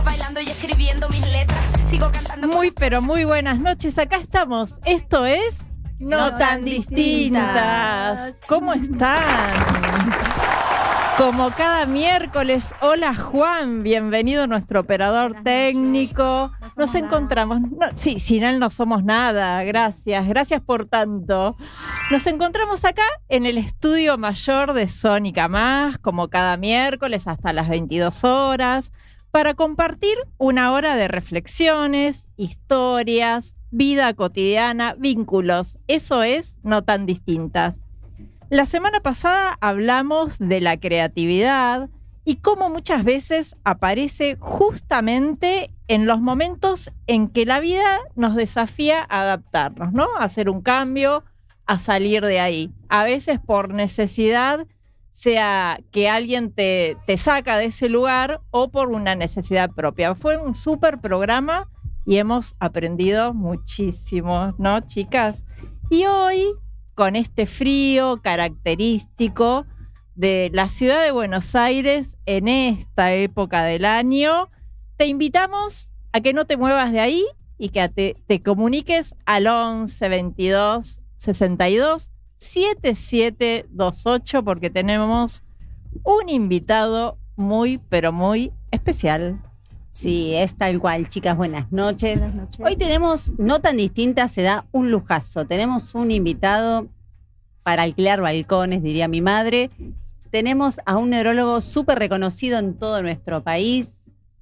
bailando y escribiendo mis letras. Sigo cantando. Muy, pero muy buenas noches. Acá estamos. Esto es No Tan Distintas. ¿Cómo están? Como cada miércoles, hola Juan, bienvenido nuestro operador técnico. Nos encontramos, sí, sin él no somos nada, gracias por tanto. Nos encontramos acá en el estudio mayor de Sónica Más, como cada miércoles hasta las 22 horas, para compartir una hora de reflexiones, historias, vida cotidiana, vínculos. Eso es No Tan Distintas. La semana pasada hablamos de la creatividad y cómo muchas veces aparece justamente en los momentos en que la vida nos desafía a adaptarnos, ¿no? A hacer un cambio, a salir de ahí. A veces por necesidad, sea que alguien te saca de ese lugar o por una necesidad propia. Fue un súper programa y hemos aprendido muchísimo, ¿no, chicas? Y hoy, con este frío característico de la ciudad de Buenos Aires en esta época del año, te invitamos a que no te muevas de ahí y que te comuniques al 11 22 62 7728 porque tenemos un invitado muy, pero muy especial. Sí, es tal cual, chicas, buenas noches. Hoy tenemos No Tan Distintas, se da un lujazo. Tenemos un invitado para alquilar balcones, diría mi madre. Tenemos a un neurólogo súper reconocido en todo nuestro país.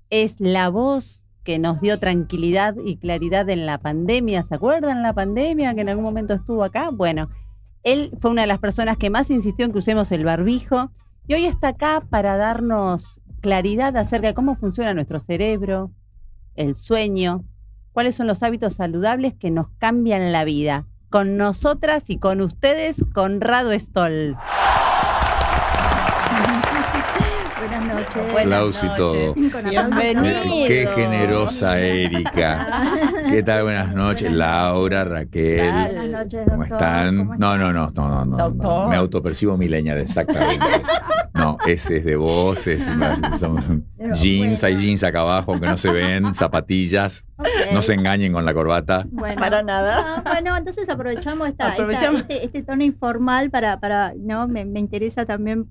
Es la voz que nos dio tranquilidad y claridad en la pandemia. ¿Se acuerdan la pandemia que en algún momento estuvo acá? Bueno, él fue una de las personas que más insistió en que usemos el barbijo y hoy está acá para darnos claridad acerca de cómo funciona nuestro cerebro, el sueño, cuáles son los hábitos saludables que nos cambian la vida. Con nosotras y con ustedes, Conrado Stoll. Buenas noches. Aplauso y todo. Bienvenido. Qué generosa Erika. ¿Qué tal? Buenas noches. Laura, Raquel. Buenas noches, ¿Cómo doctor. están? ¿Cómo No. Doctor. Me autopercibo millennial, exactamente. No, ese es de vos, somos jeans, hay jeans acá abajo, aunque no se ven, zapatillas. Okay. No se engañen con la corbata. Bueno, Para nada. bueno, entonces aprovechamos Aprovechamos. este tono informal para ¿no? Me interesa también,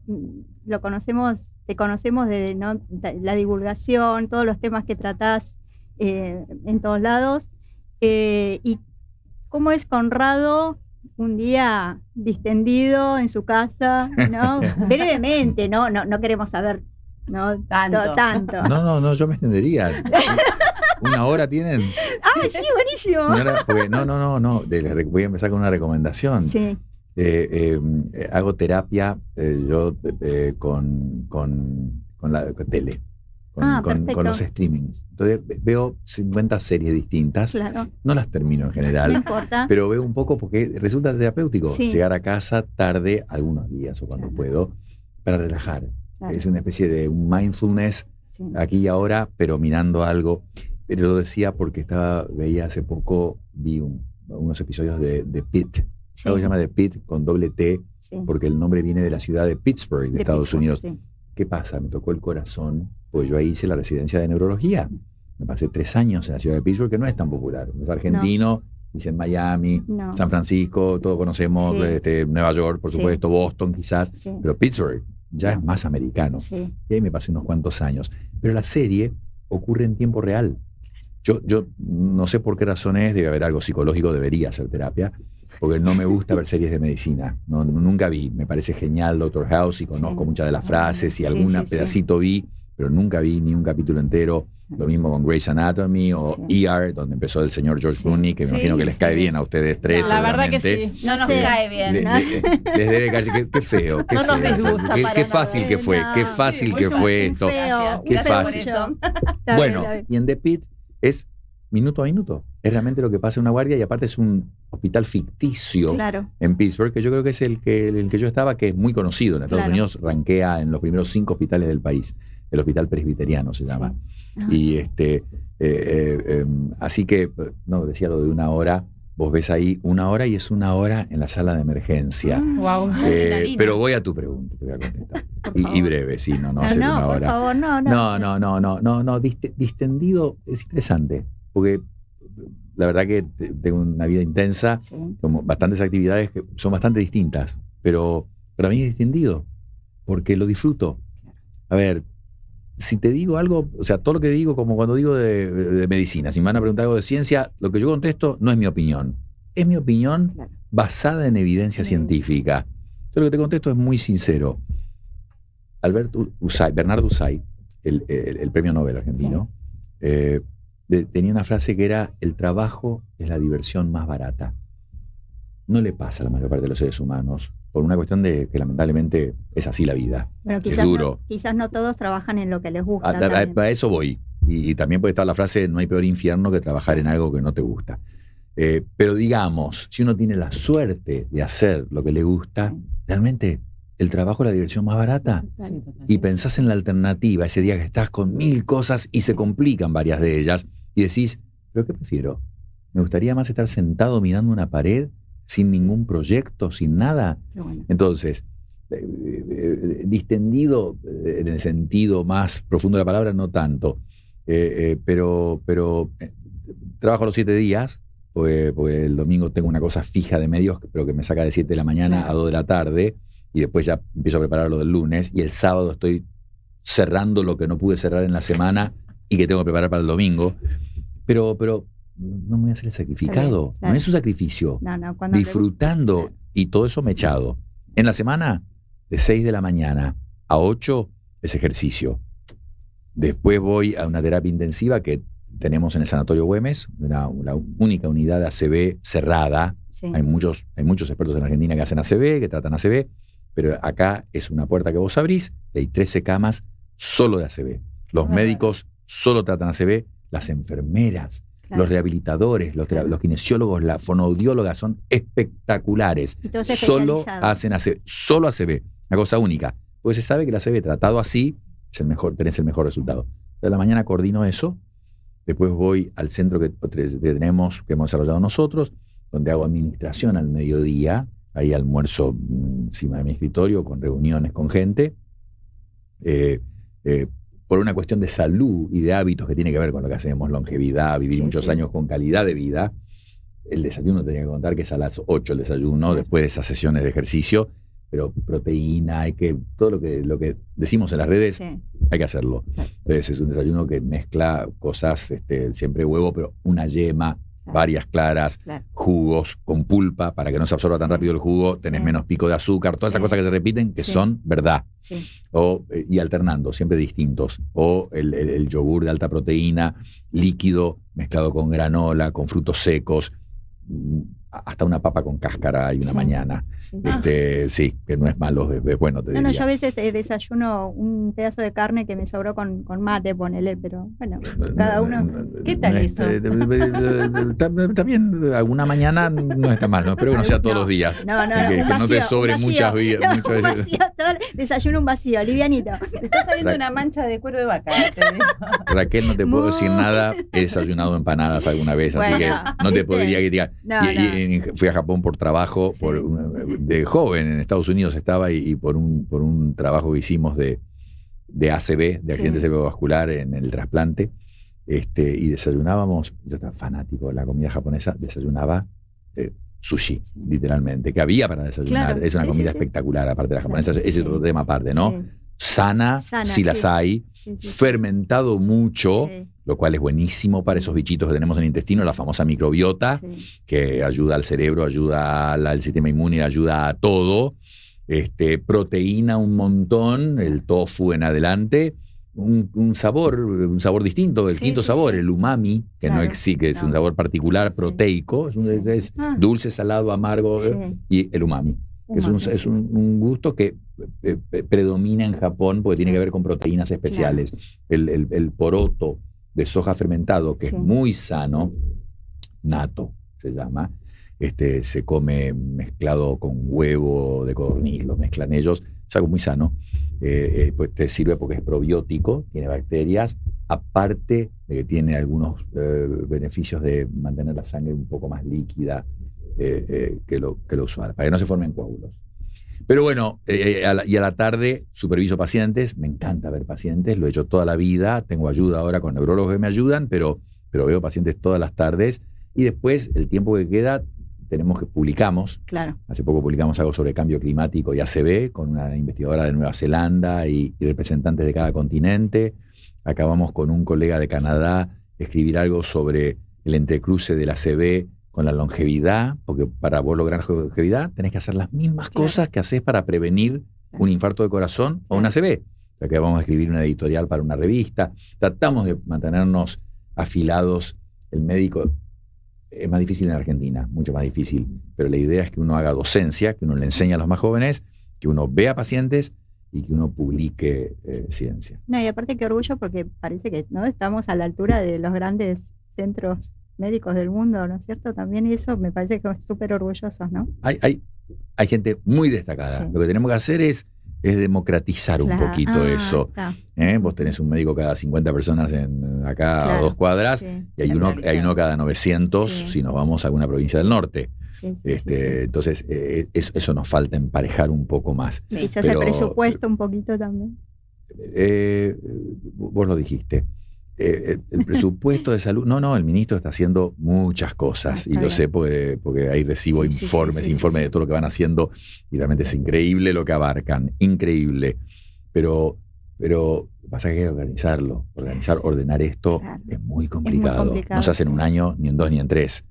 te conocemos de ¿no? la divulgación, todos los temas que tratás en todos lados. Y cómo es Conrado un día distendido en su casa, ¿no? Brevemente, no queremos saber ¿no? tanto. No, yo me extendería. ¿Una hora tienen? ¡Ah, sí, buenísimo! Una hora, porque no. Voy a empezar con una recomendación. Sí. Hago terapia yo con la tele, con los streamings. Entonces veo 50 series distintas, Claro, no las termino en no general, importa. pero veo un poco porque resulta terapéutico Sí. llegar a casa tarde, algunos días o cuando puedo, para relajar. Claro. Es una especie de un mindfulness Sí. aquí y ahora, pero mirando algo. Pero lo decía porque veía hace poco, vi unos episodios de Pitt. Sí. Algo que se llama The Pitt con doble T, Sí. porque el nombre viene de la ciudad de Pittsburgh, de Estados Pittsburgh, Unidos. sí. ¿Qué pasa? Me tocó el corazón, pues yo ahí hice la residencia de neurología. Me pasé 3 años en la ciudad de Pittsburgh, que no es tan popular. Es argentino, dicen Miami, No. San Francisco, todos conocemos, Sí. Nueva York, por Sí. supuesto, Boston quizás, Sí. pero Pittsburgh ya es más americano. Sí. Y ahí me pasé unos cuantos años. Pero la serie ocurre en tiempo real. Yo no sé por qué razones, debe haber algo psicológico, debería hacer terapia, porque no me gusta ver series de medicina. Nunca vi. Me parece genial Doctor House y conozco Sí. muchas de las frases y Sí, algún sí, sí. pedacito vi, pero nunca vi ni un capítulo entero. Lo mismo con Grey's Anatomy o Sí. ER, donde empezó el señor George Sí. Clooney, que me Sí, imagino que les sí. cae bien a ustedes tres. La verdad que seguramente. sí. No nos Sí. cae bien. Les debe caer. Qué feo. Qué No nos feo. disgusta Qué para fácil nada. que fue. No, Qué fácil sí, que muy fue Un esto. feo, Qué un fácil. feo. Está Está Bueno, bien, está bien. y en The Pitt es minuto a minuto. Es realmente lo que pasa en una guardia y aparte es un hospital ficticio Claro. en Pittsburgh, que yo creo que es el que yo estaba, que es muy conocido. En Estados Claro. Unidos rankea en los primeros 5 hospitales del país. El hospital presbiteriano se llama. Sí. Ah, Y así que, no, decía lo de una hora. vos ves ahí 1 hora y es 1 hora en la sala de emergencia. Wow. Pero voy a tu pregunta, te voy a contestar. Y breve, sí, no hacer no, 1 por hora. favor, no. Distendido es interesante, porque la verdad que tengo una vida intensa, Sí. como bastantes actividades que son bastante distintas, pero para mí es distendido, porque lo disfruto. A ver, si te digo algo, o sea, todo lo que digo, como cuando digo de medicina, si me van a preguntar algo de ciencia, lo que yo contesto no es mi opinión. Es mi opinión Claro. basada en evidencia científica. Entonces lo que te contesto es muy sincero. Bernardo Usay, el premio Nobel argentino, tenía una frase que era: el trabajo es la diversión más barata. No le pasa a la mayor parte de los seres humanos, por una cuestión de que lamentablemente es así la vida. Bueno, Es quizás duro. quizás no todos trabajan en lo que les gusta. también. A eso voy. Y también puede estar la frase: no hay peor infierno que trabajar en algo que no te gusta. Pero digamos, si uno tiene la suerte de hacer lo que le gusta, realmente el trabajo es la diversión más barata. Y pensás en la alternativa, ese día que estás con 1000 cosas y se complican varias de ellas, y decís, ¿pero qué prefiero? ¿Me gustaría más estar sentado mirando una pared, sin ningún proyecto, sin nada? Qué bueno. Entonces, distendido en el sentido más profundo de la palabra, no tanto. Pero trabajo los 7 días, porque el domingo tengo una cosa fija de medios, pero que me saca de 7 de la mañana a 2 de la tarde, y después ya empiezo a preparar lo del lunes, y el sábado estoy cerrando lo que no pude cerrar en la semana y que tengo que preparar para el domingo. Pero no me voy a hacer el sacrificado. Claro. No es un sacrificio. No, cuando Disfrutando, y todo eso me echado. En la semana, de 6 de la mañana a 8 es ejercicio. Después voy a una terapia intensiva que tenemos en el Sanatorio Güemes, la única unidad de ACV cerrada. Sí. Hay muchos expertos en Argentina que hacen ACV, que tratan ACV, pero acá es una puerta que vos abrís y hay 13 camas solo de ACV. Los médicos solo tratan ACV, las enfermeras, Claro. los rehabilitadores, los kinesiólogos, las fonoaudiólogas son espectaculares. Y todos Solo especializados. hacen ACV, solo ACV, una cosa única. Porque se sabe que el ACV tratado así es el mejor, tenés el mejor resultado. De la mañana coordino eso, después voy al centro que tenemos, que hemos desarrollado nosotros, donde hago administración al mediodía, ahí almuerzo encima de mi escritorio con reuniones con gente, por una cuestión de salud y de hábitos que tiene que ver con lo que hacemos, longevidad, vivir muchos años con calidad de vida. El desayuno tenía que contar que es a las 8 el desayuno, después de esas sesiones de ejercicio, pero proteína, hay que, todo lo que decimos en las redes, Sí. hay que hacerlo. Claro. Entonces es un desayuno que mezcla cosas, siempre huevo, pero una yema, Claro. varias claras, Claro. jugos con pulpa para que no se absorba tan rápido el jugo, tenés Sí. menos pico de azúcar, todas esas Sí. cosas que se repiten que Sí. son verdad. Sí. Y alternando, siempre distintos. O el yogur de alta proteína, líquido, mezclado con granola, con frutos secos, hasta una papa con cáscara hay una Sí. mañana. Sí. Sí, que no es malo, es bueno, te No, diría. yo a veces desayuno un pedazo de carne que me sobró con mate, ponele, pero bueno, cada uno. ¿Qué tal eso? Está bien, alguna mañana no está mal, no espero que no sea todos los días. No, que un no te vacío, sobre un vacío. muchas veces. No, un vacío, desayuno un vacío, livianito. Te está saliendo una mancha de cuero de vaca. Te digo. Raquel, no te puedo decir nada. He desayunado empanadas alguna vez, así Bueno, que no te ¿viste? podría criticar. No, Fui a Japón por trabajo, Sí. de joven en Estados Unidos estaba, y por un trabajo que hicimos de ACV, de accidente Sí. cerebrovascular en el trasplante, y desayunábamos, yo estaba fanático de la comida japonesa, desayunaba sushi, literalmente, que había para desayunar. Claro, Es una sí, comida sí, sí. espectacular, aparte de la japonesa, Claro, ese es sí. otro tema aparte, ¿no? Sí. Sana, Sana, si las sí. hay, Sí, sí, sí. fermentado mucho, Sí. lo cual es buenísimo para esos bichitos que tenemos en el intestino, la famosa microbiota, Sí. que ayuda al cerebro, ayuda al sistema inmune, ayuda a todo. Proteína un montón, el tofu en adelante, un sabor distinto, el Sí, quinto sí, sabor, sí. el umami, que no Claro, existe, es no. un sabor particular, Sí. proteico, Sí. es Ah. dulce, salado, amargo, Sí. y el umami. Que es Umami, es sí. un gusto que predomina en Japón porque tiene que ver con proteínas especiales. El poroto de soja fermentado, que Sí. es muy sano, nato se llama, se come mezclado con huevo de codorniz, lo mezclan ellos, es algo muy sano. Pues te sirve porque es probiótico, tiene bacterias, aparte de que tiene algunos beneficios de mantener la sangre un poco más líquida que lo usual, para que no se formen coágulos. Pero bueno, y a la tarde superviso pacientes, me encanta ver pacientes, lo he hecho toda la vida, tengo ayuda ahora con neurólogos que me ayudan, pero veo pacientes todas las tardes, y después el tiempo que queda publicamos. Claro. Hace poco publicamos algo sobre cambio climático y ACV con una investigadora de Nueva Zelanda y representantes de cada continente. Acabamos con un colega de Canadá escribir algo sobre el entrecruce del ACV con la longevidad, porque para vos lograr longevidad tenés que hacer las mismas cosas que haces para prevenir un infarto de corazón o un ACV. O sea que vamos a escribir una editorial para una revista. Tratamos de mantenernos afilados. El médico es más difícil en Argentina, mucho más difícil, pero la idea es que uno haga docencia, que uno le enseñe a los más jóvenes, que uno vea pacientes y que uno publique ciencia. No, y aparte qué orgullo, porque parece que no estamos a la altura de los grandes centros médicos del mundo, ¿no es cierto? También eso me parece que es súper orgullosos, ¿no? Hay gente muy destacada. Sí. Lo que tenemos que hacer es democratizar un poquito eso. Está. Vos tenés un médico cada 50 personas acá a 2 cuadras, Sí. y hay uno cada 900 Sí. si nos vamos a alguna provincia del norte. Sí, sí, sí. Entonces, eso nos falta emparejar un poco más. Sí, quizás pero- el presupuesto un poquito también. Vos lo dijiste. El presupuesto de salud, no, el ministro está haciendo muchas cosas, y Está lo bien. sé porque ahí recibo Sí, sí, informes sí, de todo lo que van haciendo, y realmente es increíble lo que abarcan, increíble. Pero pasa que hay que organizarlo, ordenar esto Claro. es muy complicado. complicado, No se hace en sí. un año, ni en 2, ni en 3.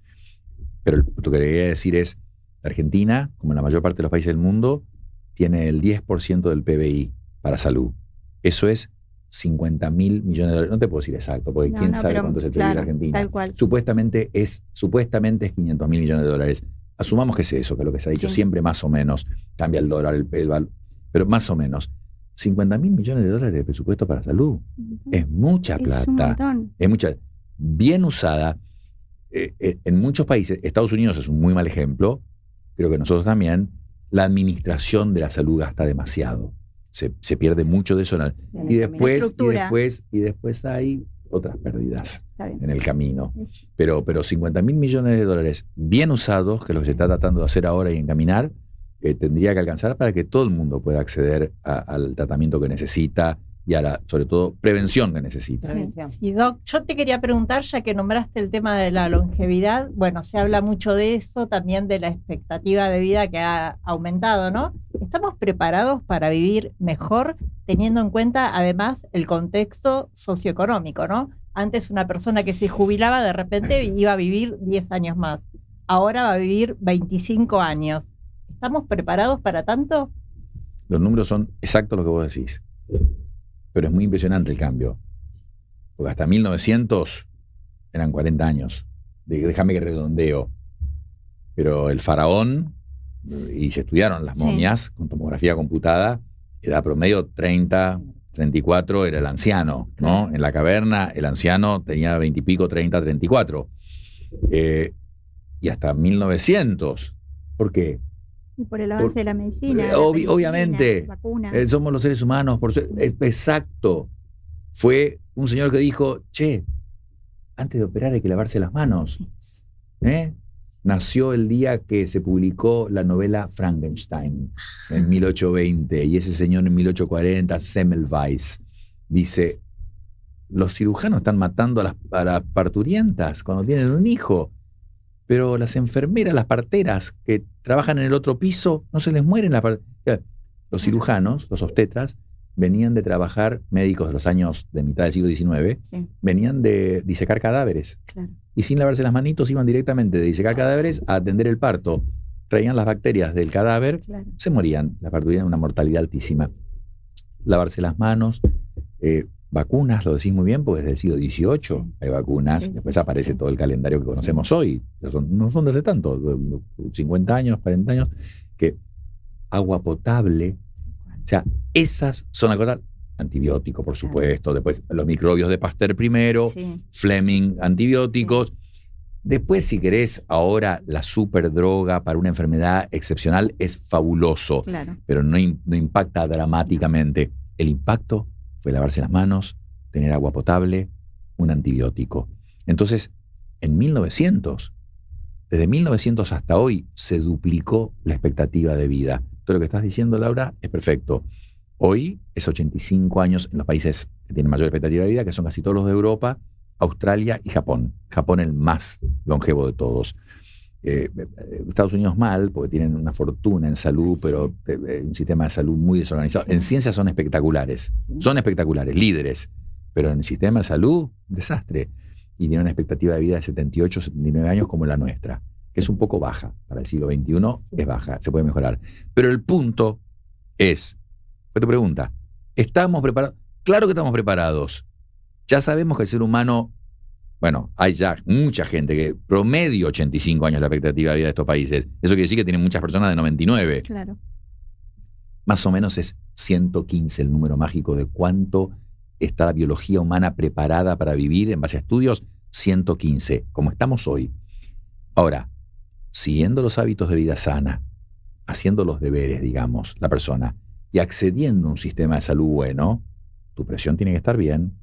Pero lo que quería decir es, la Argentina, como la mayor parte de los países del mundo, tiene el 10% del PBI para salud. Eso es 50.000 millones de dólares. No te puedo decir exacto, porque No, quién no, sabe pero, cuánto es el PBI en claro, Argentina. tal cual. Supuestamente es 500.000 millones de dólares. Asumamos que es eso, que es lo que se ha dicho Sí. siempre más o menos. Cambia el dólar, el valor, pero más o menos. 50.000 millones de dólares de presupuesto para salud. Es mucha Es un plata. montón. Es mucha. Bien usada. En muchos países, Estados Unidos es un muy mal ejemplo, creo que nosotros también, la administración de la salud gasta demasiado. Se pierde mucho de eso. Y después hay otras pérdidas Está bien. en el camino. Pero 50.000 millones de dólares bien usados, que es lo que se está tratando de hacer ahora y encaminar, tendría que alcanzar para que todo el mundo pueda acceder al tratamiento que necesita y a la, sobre todo, prevención que necesita. Prevención. Y Doc, yo te quería preguntar, ya que nombraste el tema de la longevidad, bueno, se habla mucho de eso, también de la expectativa de vida que ha aumentado, ¿no? ¿Estamos preparados para vivir mejor, teniendo en cuenta además el contexto socioeconómico, ¿no? Antes una persona que se jubilaba de repente iba a vivir 10 años más, ahora va a vivir 25 años. ¿Estamos preparados para tanto? Los números son exactos lo que vos decís. Pero es muy impresionante el cambio. Porque hasta 1900 eran 40 años. Déjame que redondeo. Pero el faraón, y se estudiaron las Sí. momias con tomografía computada, edad promedio 30, 34 era el anciano, ¿no? En la caverna el anciano tenía 20 y pico, 30, 34. Y hasta 1900. ¿Por qué? Y por el avance de la medicina. la Obviamente. vacunas. Somos los seres humanos. Exacto. Fue un señor que dijo, che, antes de operar hay que lavarse las manos. Nació el día que se publicó la novela Frankenstein, en 1820, y ese señor en 1840, Semmelweis, dice, los cirujanos están matando a las parturientas cuando tienen un hijo, pero las enfermeras, las parteras que trabajan en el otro piso, no se les mueren las parteras. Los cirujanos, los obstetras, venían de trabajar, médicos de los años de mitad del siglo XIX, Sí, venían de disecar cadáveres. claro. Y sin lavarse las manitos iban directamente de disecar cadáveres a atender el parto. Traían las bacterias del cadáver, Claro. se morían. Las parturientas, una mortalidad altísima. Lavarse las manos, vacunas, lo decís muy bien, porque desde el siglo XVIII Sí. hay vacunas. Sí, Después sí, aparece sí. todo el calendario que conocemos hoy. No son de hace tanto, 50 años, 40 años, que agua potable. O sea, esas son las cosas. Antibiótico, por supuesto. Después los microbios de Pasteur primero. Sí, Fleming, antibióticos. Después, si querés, ahora la superdroga para una enfermedad excepcional es fabuloso, claro. pero no impacta dramáticamente. El impacto fue lavarse las manos, tener agua potable, un antibiótico. Entonces, en 1900, desde 1900 hasta hoy, se duplicó la expectativa de vida. Todo lo que estás diciendo, Laura, es perfecto. Hoy es 85 años en los países que tienen mayor expectativa de vida, que son casi todos los de Europa, Australia y Japón. Japón el más longevo de todos. Estados Unidos mal, porque tienen una fortuna en salud, pero un sistema de salud muy desorganizado. Sí. En ciencia son espectaculares, son espectaculares, líderes, pero en el sistema de salud, un desastre. Y tienen una expectativa de vida de 78, 79 años como la nuestra, que es un poco baja. Para el siglo XXI es baja, se puede mejorar. Pero el punto es, fue tu pregunta, ¿estamos preparados? Claro que estamos preparados. Ya sabemos que el ser humano, bueno, hay ya mucha gente que promedio 85 años la expectativa de vida de estos países. Eso quiere decir que tienen muchas personas de 99. Claro. Más o menos es 115 el número mágico de cuánto está la biología humana preparada para vivir en base a estudios. 115, como estamos hoy. Ahora, siguiendo los hábitos de vida sana, haciendo los deberes, digamos, la persona, y accediendo a un sistema de salud bueno, tu presión tiene que estar bien,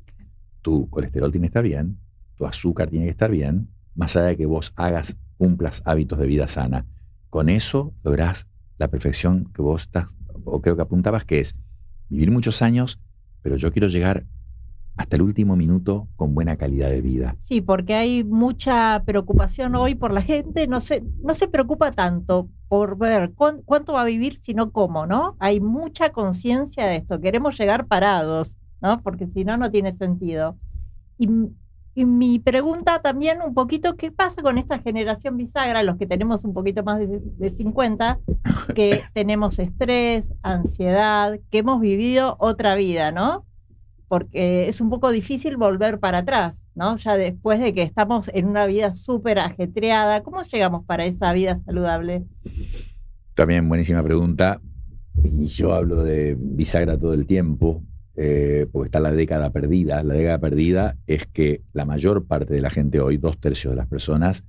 tu colesterol tiene que estar bien, tu azúcar tiene que estar bien, más allá de que vos cumplas hábitos de vida sana. Con eso lográs la perfección que vos estás, o creo que apuntabas, que es vivir muchos años, pero yo quiero llegar hasta el último minuto con buena calidad de vida. Sí, porque hay mucha preocupación hoy por la gente, no se preocupa tanto por ver cuánto va a vivir, sino cómo, ¿no? Hay mucha conciencia de esto, queremos llegar parados, ¿no? Porque si no, no tiene sentido. Y mi pregunta también un poquito, ¿qué pasa con esta generación bisagra, los que tenemos un poquito más de 50, que tenemos estrés, ansiedad, que hemos vivido otra vida, ¿no? Porque es un poco difícil volver para atrás, ¿no? Ya después de que estamos en una vida súper ajetreada, ¿cómo llegamos para esa vida saludable? También buenísima pregunta. Y yo hablo de bisagra todo el tiempo, porque está la década perdida. La década perdida es que la mayor parte de la gente hoy, 2/3 de las personas,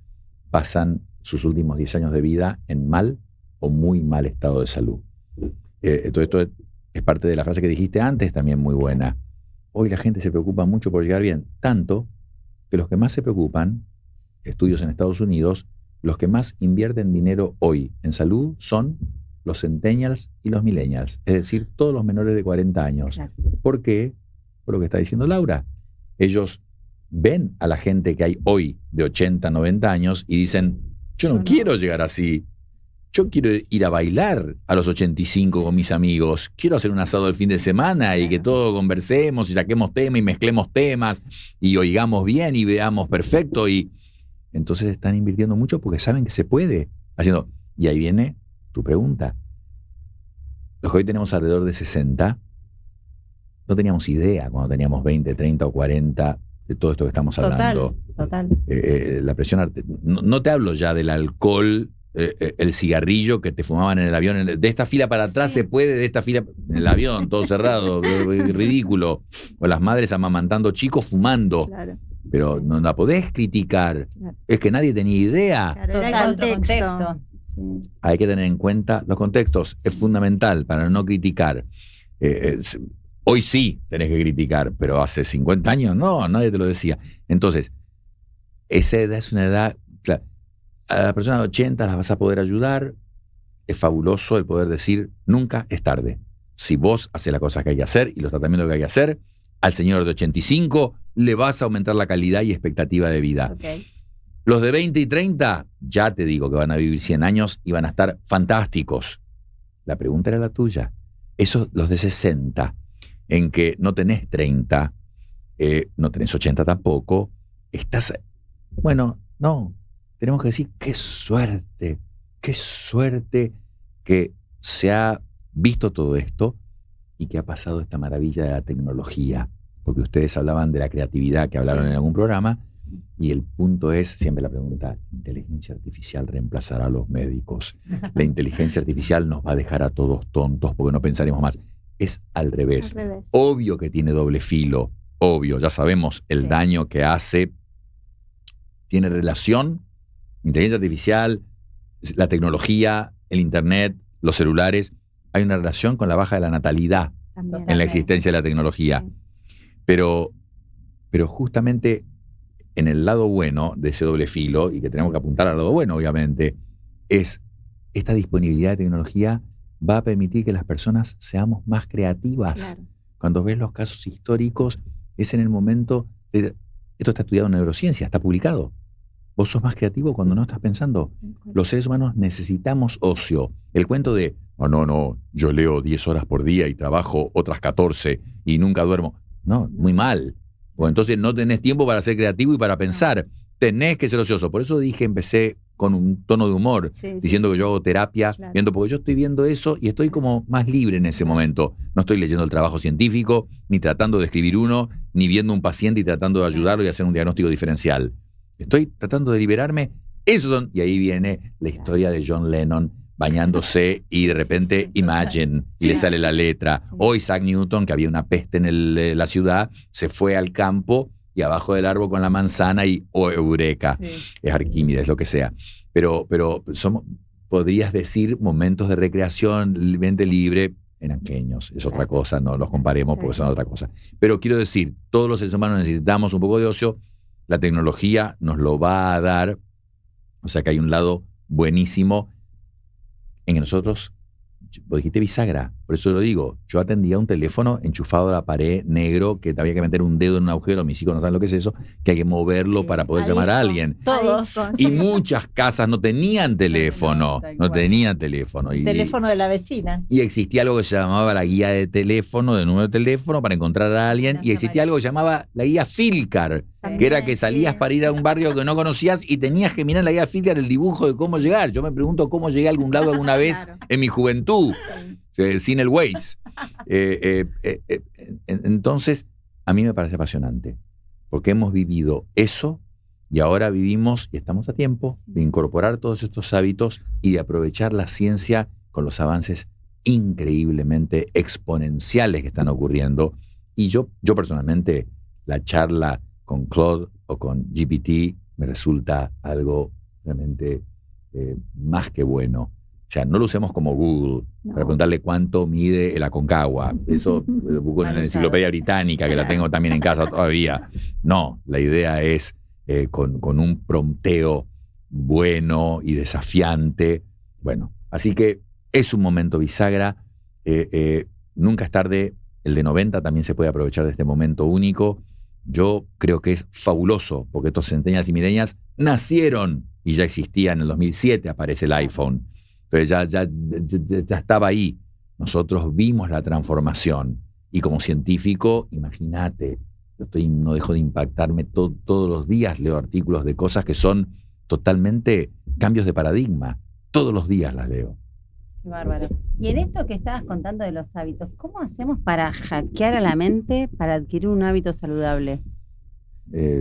pasan sus últimos 10 años de vida en mal o muy mal estado de salud. Todo esto es parte de la frase que dijiste antes, también muy buena. Hoy la gente se preocupa mucho por llegar bien, tanto que los que más se preocupan, estudios en Estados Unidos, los que más invierten dinero hoy en salud son los centennials y los millennials, es decir, todos los menores de 40 años. Claro. ¿Por qué? Por lo que está diciendo Laura. Ellos ven a la gente que hay hoy de 80, 90 años y dicen, yo no quiero llegar así. Yo quiero ir a bailar a los 85 con mis amigos. Quiero hacer un asado el fin de semana y que todos conversemos y saquemos temas y mezclemos temas y oigamos bien y veamos perfecto. Y entonces están invirtiendo mucho porque saben que se puede. Y ahí viene tu pregunta. Los que hoy tenemos alrededor de 60, no teníamos idea cuando teníamos 20, 30 o 40 de todo esto que estamos hablando. Total. La presión arterial. No te hablo ya del alcohol, el cigarrillo que te fumaban en el avión. De esta fila para atrás se puede, de esta fila en el avión, todo cerrado, ridículo. O las madres amamantando chicos fumando. Claro. Pero no la podés criticar. Claro. Es que nadie tenía idea. Claro, era Total, el otro contexto. Sí. Hay que tener en cuenta los contextos. Es fundamental para no criticar. Hoy sí tenés que criticar, pero hace 50 años no, nadie te lo decía. Entonces, esa edad es una edad, claro, a las personas de 80 las vas a poder ayudar. Es fabuloso el poder decir, nunca es tarde. Si vos haces las cosas que hay que hacer y los tratamientos que hay que hacer, al señor de 85 le vas a aumentar la calidad y expectativa de vida. Okay. Los de 20 y 30, ya te digo que van a vivir 100 años y van a estar fantásticos. La pregunta era la tuya. Esos, los de 60, en que no tenés 30, no tenés 80 tampoco, estás... Bueno, no, tenemos que decir, qué suerte que se ha visto todo esto y que ha pasado esta maravilla de la tecnología. Porque ustedes hablaban de la creatividad que hablaron en algún programa, y el punto es, siempre la pregunta, ¿inteligencia artificial reemplazará a los médicos? ¿La inteligencia artificial nos va a dejar a todos tontos porque no pensaremos más? Es al revés. Al revés. Obvio que tiene doble filo, obvio, ya sabemos el daño que hace. Tiene relación, inteligencia artificial, la tecnología, el internet, los celulares, hay una relación con la baja de la natalidad También. en la existencia de la tecnología. Sí. Pero Pero justamente en el lado bueno de ese doble filo, y que tenemos que apuntar al lado bueno, obviamente, es esta disponibilidad de tecnología va a permitir que las personas seamos más creativas. Claro. Cuando ves los casos históricos, es en el momento de, esto está estudiado en neurociencia, está publicado. Vos sos más creativo cuando no estás pensando. Los seres humanos necesitamos ocio. El cuento de, no, yo leo 10 horas por día y trabajo otras 14 y nunca duermo. No, muy mal. O entonces no tenés tiempo para ser creativo y para pensar. Tenés que ser ocioso. Por eso empecé con un tono de humor, diciendo que yo hago terapia, viendo, porque yo estoy viendo eso y estoy como más libre en ese momento. No estoy leyendo el trabajo científico, ni tratando de escribir uno, ni viendo un paciente y tratando de ayudarlo y hacer un diagnóstico diferencial. Estoy tratando de liberarme. Y ahí viene la historia de John Lennon bañándose y de repente Imagine, y le sale la letra. O Isaac Newton, que había una peste en la ciudad, se fue al campo y abajo del árbol con la manzana y eureka. Es Arquímedes, lo que sea. Pero podrías decir, momentos de recreación, mente libre, eran pequeños, es otra cosa, no los comparemos porque son otra cosa. Pero quiero decir, todos los seres humanos necesitamos un poco de ocio, la tecnología nos lo va a dar, o sea que hay un lado buenísimo en que nosotros, vos dijiste bisagra, por eso lo digo, yo atendía un teléfono enchufado a la pared negro que había que meter un dedo en un agujero, mis hijos no saben lo que es eso, que hay que moverlo para poder llamar a alguien. Todos. Y muchas casas no tenían teléfono, no tenían teléfono. El teléfono de la vecina. Y existía algo que se llamaba la guía de teléfono, de número de teléfono para encontrar a alguien, y existía algo que se llamaba la guía Filcar, que era que salías para ir a un barrio que no conocías y tenías que mirar en la guía Filcar el dibujo de cómo llegar. Yo me pregunto cómo llegué a algún lado alguna vez en mi juventud, sin el Waze. Entonces, a mí me parece apasionante, porque hemos vivido eso y ahora vivimos y estamos a tiempo de incorporar todos estos hábitos y de aprovechar la ciencia con los avances increíblemente exponenciales que están ocurriendo. Y yo personalmente, la charla con Claude o con GPT me resulta algo realmente más que bueno. O sea, no lo usemos como Google para preguntarle cuánto mide el Aconcagua. Eso lo busco en la enciclopedia británica, que la tengo también en casa todavía. No, la idea es con un prompteo bueno y desafiante. Bueno, así que es un momento bisagra. Nunca es tarde. El de 90 también se puede aprovechar de este momento único. Yo creo que es fabuloso, porque estos centenias y milenias nacieron y ya existían. En el 2007 aparece el iPhone. Entonces ya estaba ahí. Nosotros vimos la transformación. Y como científico, imagínate, no dejo de impactarme todos los días. Leo artículos de cosas que son totalmente cambios de paradigma. Todos los días las leo. Qué bárbaro. Y en esto que estabas contando de los hábitos, ¿cómo hacemos para hackear a la mente para adquirir un hábito saludable?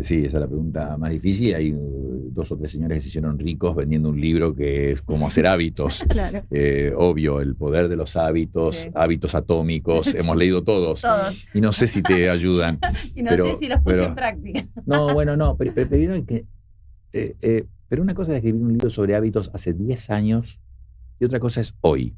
Sí, esa es la pregunta más difícil. Hay 2 o 3 señores que se hicieron ricos vendiendo un libro que es cómo hacer hábitos. Claro. Obvio, el poder de los hábitos, hábitos atómicos, hemos leído todos. Y no sé si te ayudan. Y no sé si los puse en práctica. No, bueno, no, pero una cosa es escribir un libro sobre hábitos hace 10 años y otra cosa es hoy.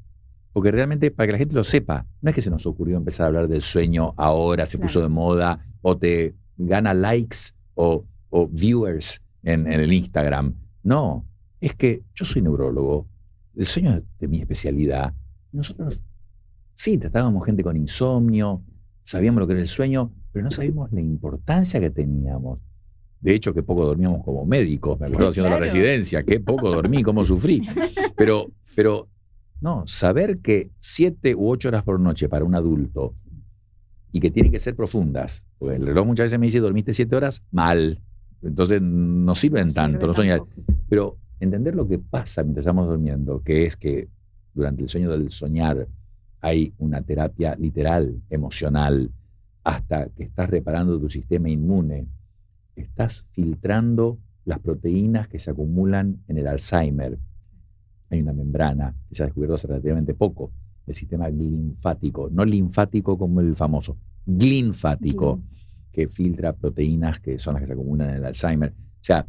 Porque realmente, para que la gente lo sepa, no es que se nos ocurrió empezar a hablar del sueño ahora, se puso de moda, o te gana likes o viewers en el Instagram. No, es que yo soy neurólogo, el sueño es de mi especialidad. Nosotros sí tratábamos gente con insomnio, sabíamos lo que era el sueño, pero no sabíamos la importancia que teníamos. De hecho, qué poco dormíamos como médicos. Me acuerdo haciendo la residencia, qué poco dormí, cómo sufrí. Pero no, saber que 7 u 8 horas por noche para un adulto y que tienen que ser profundas. Porque el reloj muchas veces me dice, dormiste 7 horas, mal. Entonces no sirven tanto. No soñar. Pero entender lo que pasa mientras estamos durmiendo, que es que durante el sueño del soñar hay una terapia literal, emocional, hasta que estás reparando tu sistema inmune. Estás filtrando las proteínas que se acumulan en el Alzheimer. Hay una membrana que se ha descubierto hace relativamente poco, el sistema linfático, no linfático como el famoso, linfático, que filtra proteínas que son las que se acumulan en el Alzheimer. O sea,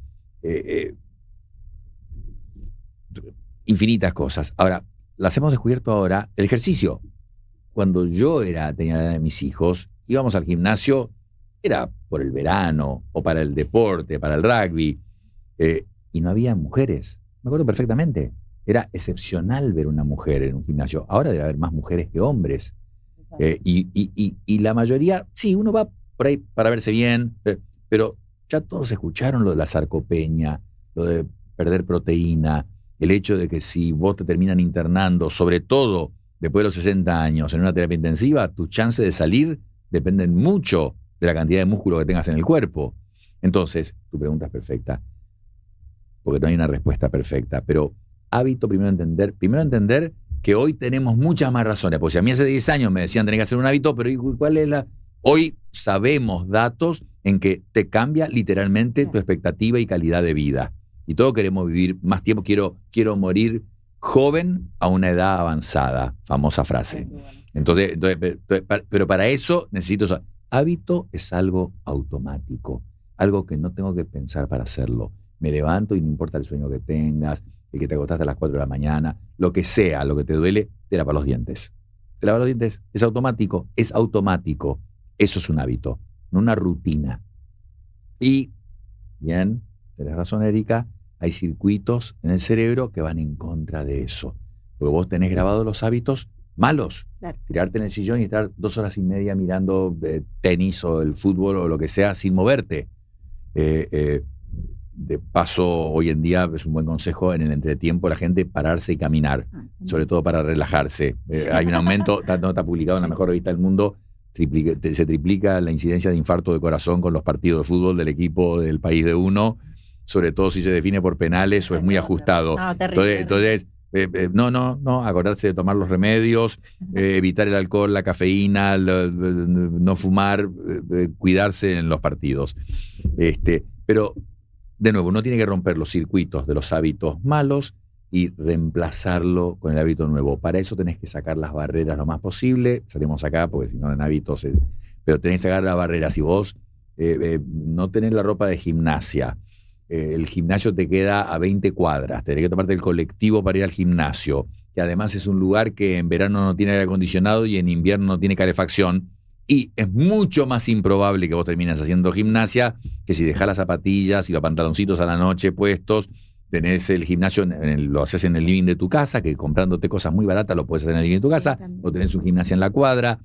infinitas cosas. Ahora, las hemos descubierto ahora. El ejercicio. Cuando yo tenía la edad de mis hijos, íbamos al gimnasio era por el verano, o para el deporte, para el rugby, y no había mujeres. Me acuerdo perfectamente. Era excepcional ver una mujer en un gimnasio. Ahora debe haber más mujeres que hombres. Y la mayoría, sí, uno va por ahí para verse bien, pero ya todos escucharon lo de la sarcopenia, lo de perder proteína, el hecho de que si vos te terminan internando, sobre todo después de los 60 años, en una terapia intensiva, tus chances de salir dependen mucho de la cantidad de músculo que tengas en el cuerpo. Entonces, tu pregunta es perfecta, porque no hay una respuesta perfecta, pero hábito, primero entender que hoy tenemos muchas más razones, porque si a mí hace 10 años me decían tenés que hacer un hábito, pero ¿cuál es la...? Hoy sabemos datos en que te cambia literalmente tu expectativa y calidad de vida. Y todos queremos vivir más tiempo. Quiero morir joven a una edad avanzada, famosa frase. Entonces, pero para eso necesito... Hábito es algo automático, algo que no tengo que pensar para hacerlo. Me levanto y no importa el sueño que tengas, el que te acostaste a las 4 de la mañana, lo que sea, lo que te duele, te lavas los dientes. Te lavas los dientes, es automático, es automático. Eso es un hábito, no una rutina. Y, bien, tenés razón, Erika, hay circuitos en el cerebro que van en contra de eso. Porque vos tenés grabados los hábitos malos. Claro. Tirarte en el sillón y estar 2 horas y media mirando tenis o el fútbol o lo que sea sin moverte. De paso, hoy en día es un buen consejo en el entretiempo la gente pararse y caminar, sobre todo para relajarse. Hay un aumento, está publicado en la mejor revista del mundo, se triplica la incidencia de infarto de corazón con los partidos de fútbol del equipo del país de uno, sobre todo si se define por penales o es muy ajustado. No, terrible. Entonces, acordarse de tomar los remedios, evitar el alcohol, la cafeína, no fumar, cuidarse en los partidos. Pero, de nuevo, uno tiene que romper los circuitos de los hábitos malos y reemplazarlo con el hábito nuevo. Para eso tenés que sacar las barreras lo más posible. Salimos acá porque si no en hábitos... pero tenés que sacar las barreras. Si vos no tenés la ropa de gimnasia, el gimnasio te queda a 20 cuadras, tenés que tomarte el colectivo para ir al gimnasio, que además es un lugar que en verano no tiene aire acondicionado y en invierno no tiene calefacción, y es mucho más improbable que vos termines haciendo gimnasia que si dejás las zapatillas y los pantaloncitos a la noche puestos. Tenés el gimnasio, lo haces en el living de tu casa, que comprándote cosas muy baratas lo puedes hacer en el living de tu casa, o tenés un gimnasio en la cuadra.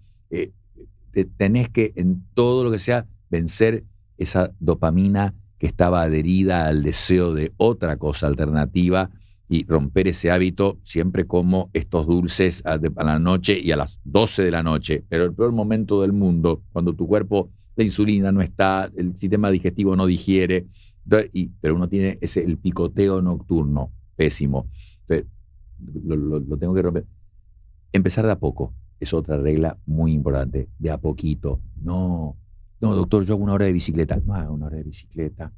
Tenés que, en todo lo que sea, vencer esa dopamina que estaba adherida al deseo de otra cosa alternativa y romper ese hábito, siempre como estos dulces a la noche y a las 12 de la noche. Pero el peor momento del mundo, cuando tu cuerpo, la insulina no está, el sistema digestivo no digiere, pero uno tiene el picoteo nocturno, pésimo. Entonces, lo tengo que romper. Empezar de a poco es otra regla muy importante. De a poquito. No, doctor, yo hago 1 hora de bicicleta. No haga 1 hora de bicicleta.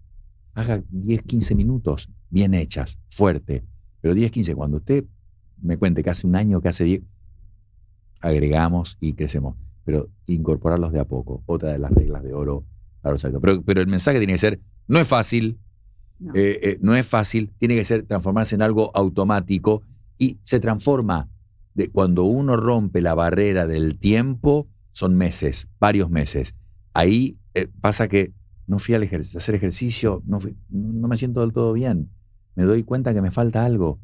Haga 10, 15 minutos, bien hechas, fuerte. Pero 10, 15, cuando usted me cuente que hace 1 año, que hace 10, agregamos y crecemos. Pero incorporarlos de a poco. Otra de las reglas de oro para los hábitos. Pero el mensaje tiene que ser, no es fácil, no es fácil, tiene que ser transformarse en algo automático y se transforma. Cuando uno rompe la barrera del tiempo, son meses, varios meses. Ahí pasa que no fui a hacer ejercicio, no me siento del todo bien, me doy cuenta que me falta algo.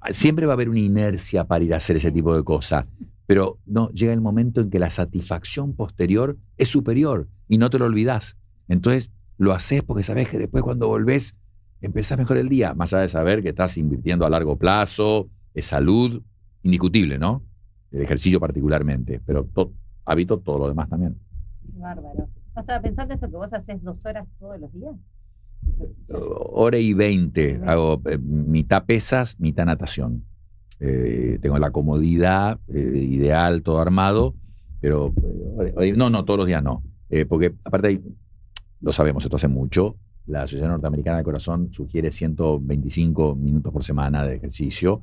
Siempre va a haber una inercia para ir a hacer ese tipo de cosas, pero no, llega el momento en que la satisfacción posterior es superior y no te lo olvidás. Entonces lo haces porque sabés que después cuando volvés empezás mejor el día, más allá de saber que estás invirtiendo a largo plazo, es salud, indiscutible, ¿no? El ejercicio particularmente, pero hábito, todo lo demás también. Bárbaro. ¿No estaba pensando esto que vos haces 2 horas todos los días? 1:20 hago mitad pesas, mitad natación. Tengo la comodidad ideal, todo armado, pero no, todos los días no. Porque aparte, lo sabemos, esto hace mucho, la Asociación Norteamericana del Corazón sugiere 125 minutos por semana de ejercicio,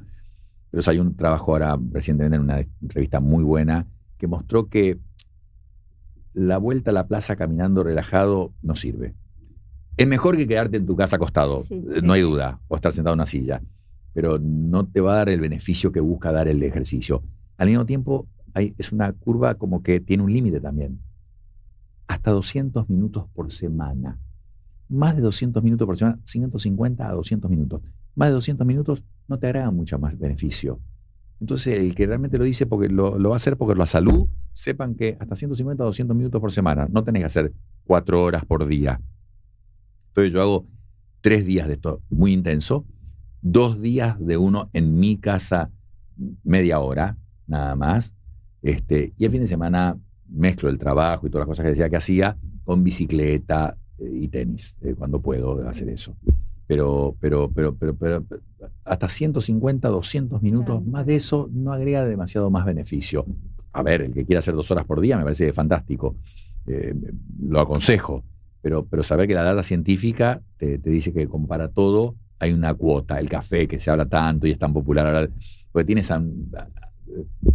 pero hay un trabajo ahora recientemente en una revista muy buena que mostró que la vuelta a la plaza caminando relajado no sirve. Es mejor que quedarte en tu casa acostado, no hay duda, o estar sentado en una silla, pero no te va a dar el beneficio que busca dar el ejercicio. Al mismo tiempo, es una curva como que tiene un límite también. hasta 200 minutos por semana. Más de 200 minutos por semana, 150 a 200 minutos. Más de 200 minutos no te agrega mucho más beneficio. Entonces, el que realmente lo dice porque lo va a hacer porque la salud, sepan que hasta 150 a 200 minutos por semana. No tenés que hacer 4 horas por día. Entonces, yo hago 3 días de esto muy intenso, 2 días de uno en mi casa, media hora, nada más. Y el fin de semana mezclo el trabajo y todas las cosas que decía que hacía con bicicleta y tenis, cuando puedo hacer eso. Pero hasta 150, 200 minutos, más de eso no agrega demasiado más beneficio. A ver, el que quiera hacer 2 horas por día me parece fantástico. Lo aconsejo. Pero saber que la data científica te dice que como para todo hay una cuota. El café, que se habla tanto y es tan popular ahora, porque tiene esa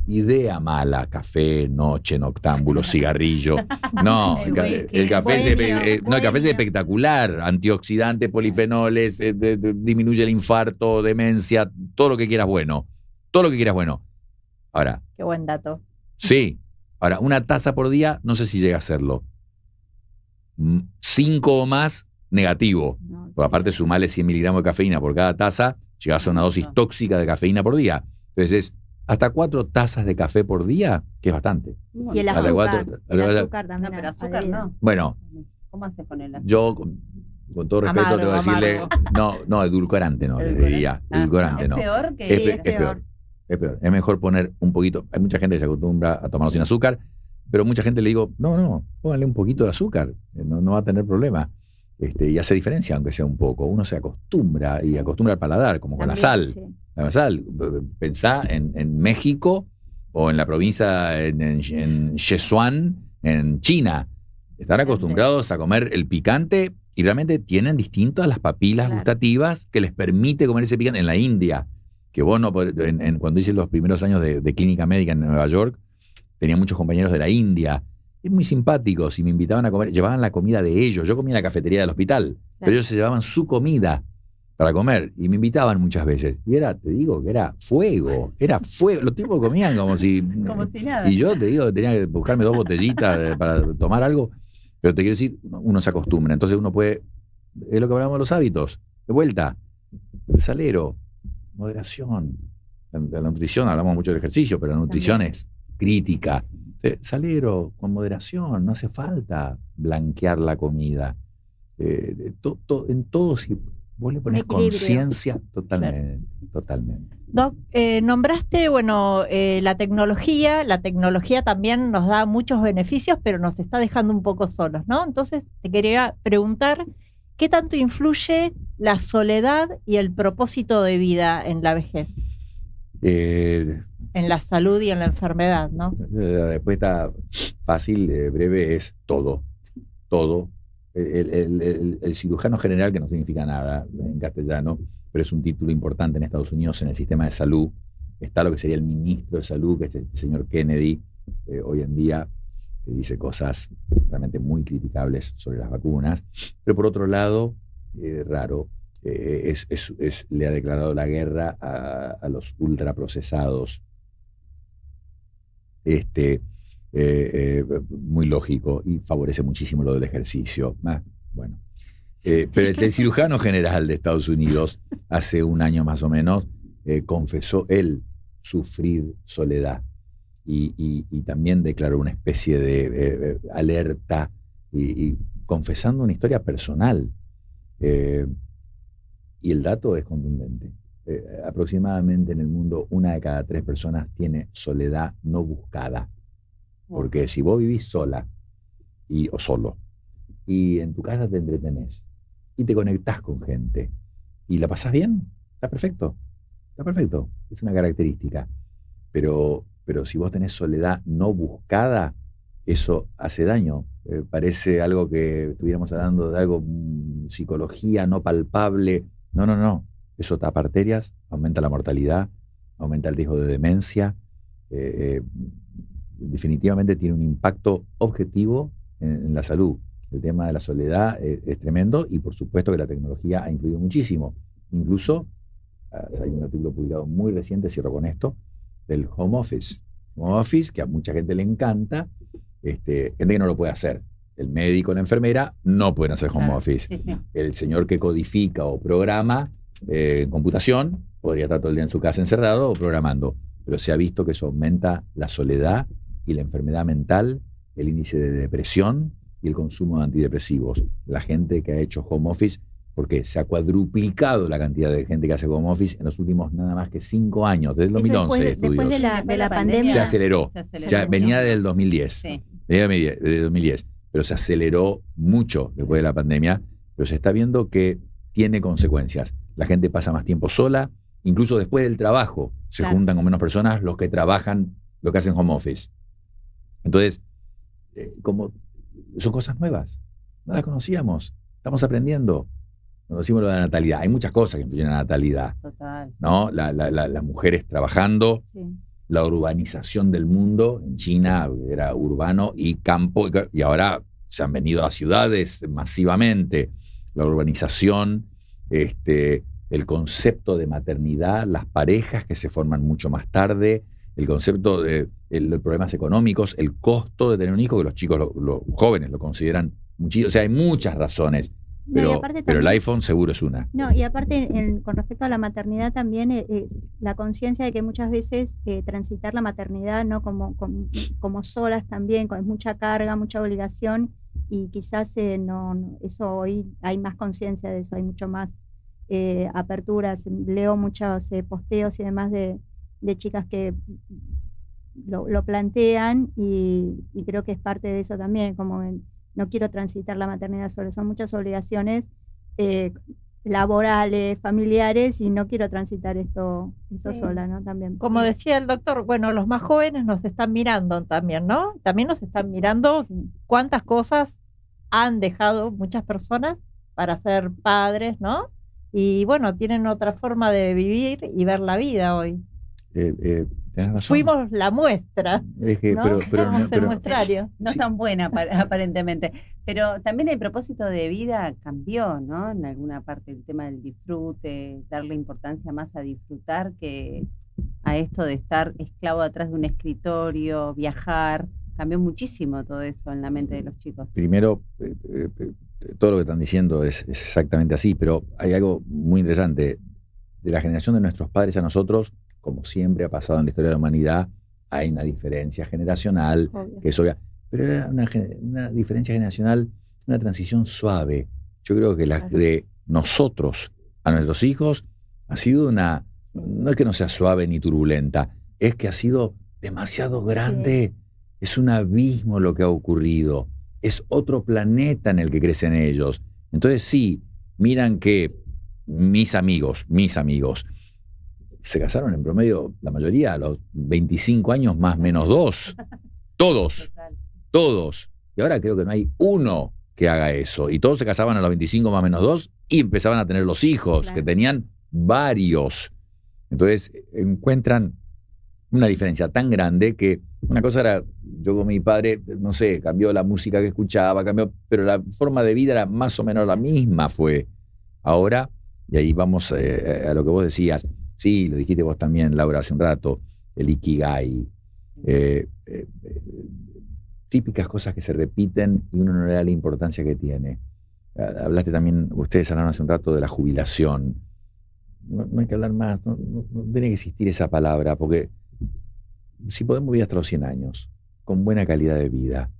idea mala: café, noche, noctámbulo, cigarrillo. No, el café es espectacular. Antioxidante, polifenoles, disminuye el infarto, demencia, todo lo que quieras bueno. Todo lo que quieras bueno. Ahora. Qué buen dato. Sí. Ahora, una taza por día, no sé si llega a serlo. 5 o más, negativo. Porque aparte sumarle 100 miligramos de cafeína por cada taza, llegas a una dosis tóxica de cafeína por día. Entonces es hasta 4 tazas de café por día, que es bastante. Y el azúcar. El azúcar también. No, pero azúcar no. Bueno. ¿Cómo haces con el azúcar? Yo, con todo respeto, te voy a decirle, no, edulcorante no, les diría. Edulcorante no. ¿Es peor que Sí, Es peor. Es peor. Es mejor poner un poquito. Hay mucha gente que se acostumbra a tomarlo sin azúcar, pero mucha gente le digo, no, pónganle un poquito de azúcar, no va a tener problema. Y hace diferencia, aunque sea un poco. Uno se acostumbra y acostumbra al paladar, como con la sal. Sí. La sal. Pensá en México o en la provincia, en Sichuan, en China. Están acostumbrados a comer el picante y realmente tienen distintas las papilas gustativas que les permite comer ese picante. En la India, que vos no podés, cuando hice los primeros años de clínica médica en Nueva York, tenía muchos compañeros de la India. Es muy simpáticos y me invitaban a comer, llevaban la comida de ellos. Yo comía en la cafetería del hospital, pero ellos se llevaban su comida para comer y me invitaban muchas veces. Y te digo que era fuego. Los tipos comían como si nada. Y yo te digo, tenía que buscarme 2 botellitas para tomar algo. Pero te quiero decir, uno se acostumbra. Entonces uno puede, es lo que hablamos de los hábitos. De vuelta, el salero, moderación. La nutrición, hablamos mucho del ejercicio, pero la nutrición es crítica. Salero, con moderación, no hace falta blanquear la comida. En todo, si vos le pones conciencia, totalmente. Doc, nombraste, la tecnología. La tecnología también nos da muchos beneficios, pero nos está dejando un poco solos, ¿no? Entonces, te quería preguntar, ¿qué tanto influye la soledad y el propósito de vida en la vejez? En la salud y en la enfermedad, ¿no? La respuesta fácil, breve, es todo. Todo. El cirujano general, que no significa nada en castellano, pero es un título importante en Estados Unidos en el sistema de salud. Está lo que sería el ministro de salud, que es el señor Kennedy, hoy en día, que dice cosas realmente muy criticables sobre las vacunas. Pero por otro lado, raro, le ha declarado la guerra a los ultraprocesados. Muy lógico y favorece muchísimo lo del ejercicio. Pero el cirujano general de Estados Unidos, hace un año más o menos, confesó él sufrir soledad y también declaró una especie de alerta y confesando una historia personal. Y el dato es contundente. Aproximadamente en el mundo 1 de cada 3 personas tiene soledad no buscada. Porque si vos vivís sola o solo y en tu casa te entretenés y te conectás con gente y la pasás bien, está perfecto. Es una característica. Pero si vos tenés soledad no buscada, eso hace daño. Parece algo que estuviéramos hablando de algo, psicología no palpable. No. Eso tapa arterias, aumenta la mortalidad, aumenta el riesgo de demencia. Definitivamente tiene un impacto objetivo en la salud. El tema de la soledad es tremendo y por supuesto que la tecnología ha influido muchísimo. Incluso hay un artículo publicado muy reciente, cierro con esto, del home office. Home office, que a mucha gente le encanta, gente que no lo puede hacer. El médico, la enfermera no pueden hacer home Claro, office. sí, sí. El señor que codifica o programa en computación podría estar todo el día en su casa encerrado o programando. Pero se ha visto que eso aumenta la soledad y la enfermedad mental, el índice de depresión y el consumo de antidepresivos. La gente que ha hecho home office, porque se ha cuadruplicado la cantidad de gente que hace home office en los últimos nada más que 5 años, desde el 2011 después estudios. de la pandemia. Se aceleró. Se aceleró Ya mucho. venía del 2010. Sí. Venía de 2010. Pero se aceleró mucho después de la pandemia. Pero se está viendo que tiene consecuencias. La gente pasa más tiempo sola. Incluso después del trabajo se Claro. juntan con menos personas los que trabajan, los que hacen home office. Entonces, como son cosas nuevas. No las conocíamos. Estamos aprendiendo. Conocimos lo de la natalidad. Hay muchas cosas que influyen en la natalidad, Total. ¿no? Las mujeres trabajando, Sí. la urbanización del mundo. En China era urbano y campo, y ahora se han venido a las ciudades masivamente. La urbanización, el concepto de maternidad, las parejas que se forman mucho más tarde, el concepto de los problemas económicos, el costo de tener un hijo, que los chicos, los jóvenes lo consideran muchísimo. O sea, hay muchas razones, No, y pero, aparte pero el también- iPhone seguro es una. No, y aparte, con respecto a la maternidad también, la conciencia de que muchas veces transitar la maternidad no como solas también, con mucha carga, mucha obligación, y quizás eso hoy hay más conciencia de eso, hay mucho más aperturas. Leo muchos posteos y demás de chicas que lo plantean, y creo que es parte de eso también, no quiero transitar la maternidad sola, son muchas obligaciones laborales, familiares, y no quiero transitar esto Sí. sola, ¿no? También. Como decía el doctor, bueno, los más jóvenes nos están mirando también, ¿no? También nos están mirando Sí. cuántas cosas han dejado muchas personas para ser padres, ¿no? Y bueno, tienen otra forma de vivir y ver la vida hoy. Tenés razón. Fuimos la muestra, Es que, ¿no? pero Somos el pero- muestrario. No Sí. tan buena aparentemente. Pero también el propósito de vida cambió, ¿no? En alguna parte el tema del disfrute, darle importancia más a disfrutar que a esto de estar esclavo atrás de un escritorio, viajar. Cambió muchísimo todo eso en la mente de los chicos. primero, todo lo que están diciendo es exactamente así, pero hay algo muy interesante. De la generación de nuestros padres a nosotros, como siempre ha pasado en la historia de la humanidad, hay una diferencia generacional, Obvio. que es obvia, pero era una diferencia generacional, una transición suave. Yo creo que la Claro. de nosotros a nuestros hijos ha sido no es que no sea suave ni turbulenta, es que ha sido demasiado grande. Es un abismo lo que ha ocurrido. Es otro planeta en el que crecen ellos. Entonces sí, miran que mis amigos, se casaron en promedio, la mayoría, a los 25 años más menos 2. Todos. Total. Todos. Y ahora creo que no hay uno que haga eso. Y todos se casaban a los 25 más menos 2 y empezaban a tener los hijos, Claro. que tenían varios. Entonces encuentran una diferencia tan grande que una cosa era, yo con mi padre, no sé, cambió la música que escuchaba, pero la forma de vida era más o menos la misma fue. Ahora, y ahí vamos a lo que vos decías, sí, lo dijiste vos también, Laura, hace un rato, el Ikigai. Típicas cosas que se repiten y uno no le da la importancia que tiene. Hablaste también, ustedes hablaron hace un rato de la jubilación. No hay que hablar más, no tiene que existir esa palabra, porque si podemos vivir hasta los 100 años, con buena calidad de vida,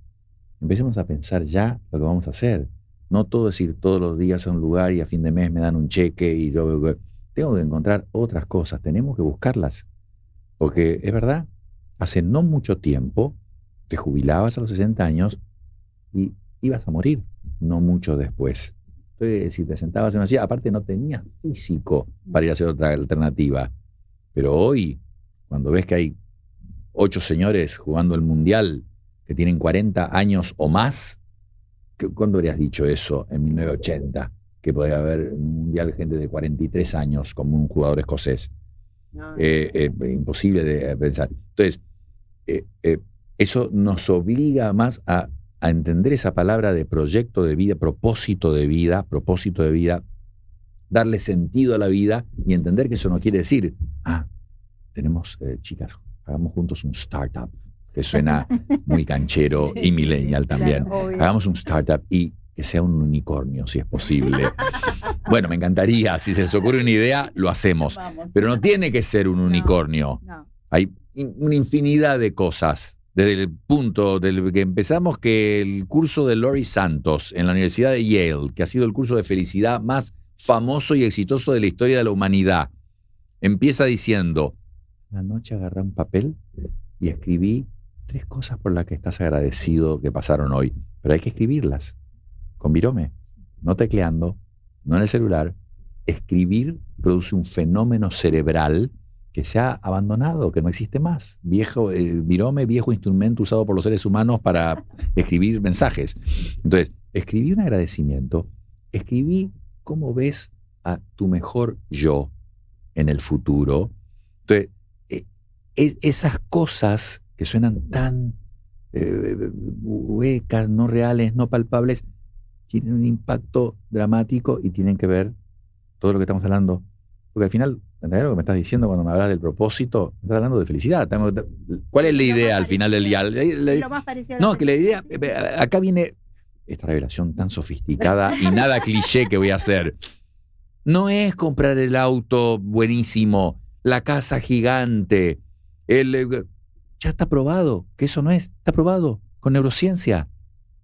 empecemos a pensar ya lo que vamos a hacer. No todo es ir todos los días a un lugar y a fin de mes me dan un cheque y yo tengo que encontrar otras cosas, tenemos que buscarlas. Porque es verdad, hace no mucho tiempo te jubilabas a los 60 años y ibas a morir no mucho después. Entonces, si te sentabas en una silla, aparte no tenías físico para ir a hacer otra alternativa. Pero hoy, cuando ves que hay 8 señores jugando el mundial que tienen 40 años o más, ¿cuándo habrías dicho eso en 1980? Que podía haber un mundial de gente de 43 años como un jugador escocés. No, Imposible de pensar. Entonces, eso nos obliga más a entender esa palabra de proyecto de vida, propósito de vida, darle sentido a la vida y entender que eso no quiere decir, tenemos, chicas, hagamos juntos un startup. que suena muy canchero Sí, y sí, millennial sí, también. claro, obvio. Hagamos un startup y que sea un unicornio, si es posible. Bueno, me encantaría. Si se les ocurre una idea, lo hacemos. Vamos. Pero no tiene que ser un unicornio. No. Hay una infinidad de cosas. Desde el punto del que empezamos, que el curso de Laurie Santos en la Universidad de Yale, que ha sido el curso de felicidad más famoso y exitoso de la historia de la humanidad, empieza diciendo: la noche agarré un papel y escribí 3 cosas por las que estás agradecido que pasaron hoy. Pero hay que escribirlas con virome, no tecleando, no en el celular. Escribir produce un fenómeno cerebral que se ha abandonado, que no existe más. Virome, viejo instrumento usado por los seres humanos para escribir mensajes. Entonces, escribí un agradecimiento, escribí cómo ves a tu mejor yo en el futuro. Entonces, esas cosas que suenan tan huecas, no reales, no palpables, tienen un impacto dramático y tienen que ver todo lo que estamos hablando. Porque al final, en realidad, lo que me estás diciendo cuando me hablas del propósito, me estás hablando de felicidad. ¿Cuál es la idea al final del día? Lo más parecido a la No, que la idea, felicidad. acá viene esta revelación tan sofisticada y nada cliché que voy a hacer. No es comprar el auto buenísimo, la casa gigante, ya está probado, que eso no es, está probado con neurociencia.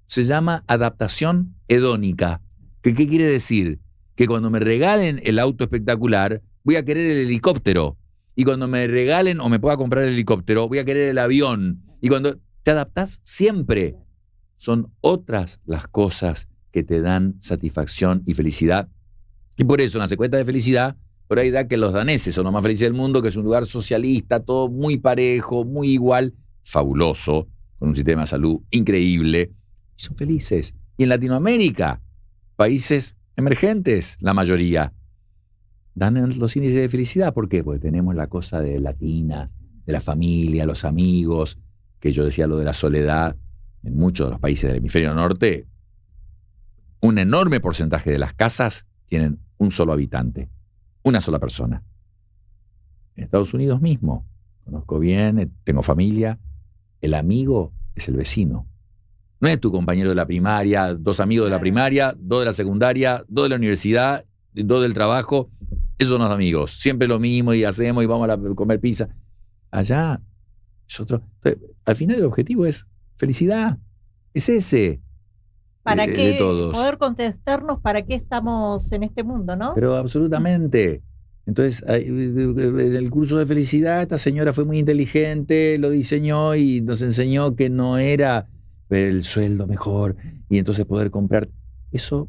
Se llama adaptación hedónica. ¿Qué quiere decir? Que cuando me regalen el auto espectacular, voy a querer el helicóptero. Y cuando me regalen o me pueda comprar el helicóptero, voy a querer el avión. Y cuando te adaptás siempre, son otras las cosas que te dan satisfacción y felicidad. Y por eso en las encuestas de felicidad, por ahí da que los daneses son los más felices del mundo, que es un lugar socialista, todo muy parejo, muy igual, fabuloso, con un sistema de salud increíble. Y son felices. Y en Latinoamérica, países emergentes, la mayoría, dan los índices de felicidad. ¿Por qué? Porque tenemos la cosa de latina, de la familia, los amigos, que yo decía lo de la soledad. En muchos de los países del hemisferio norte, un enorme porcentaje de las casas tienen un solo habitante, una sola persona. En Estados Unidos mismo, conozco bien, tengo familia, el amigo es el vecino. No es tu compañero de la primaria, 2 amigos de la primaria, 2 de la secundaria, 2 de la universidad, 2 del trabajo. Esos son los amigos. Siempre lo mismo y hacemos y vamos a comer pizza. Allá es otro. Al final el objetivo es felicidad. Es ese. ¿Para de qué todos. poder contestarnos para qué estamos en este mundo, no? Pero absolutamente. Entonces, en el curso de felicidad, esta señora fue muy inteligente, lo diseñó y nos enseñó que no era el sueldo mejor y entonces poder comprar. Eso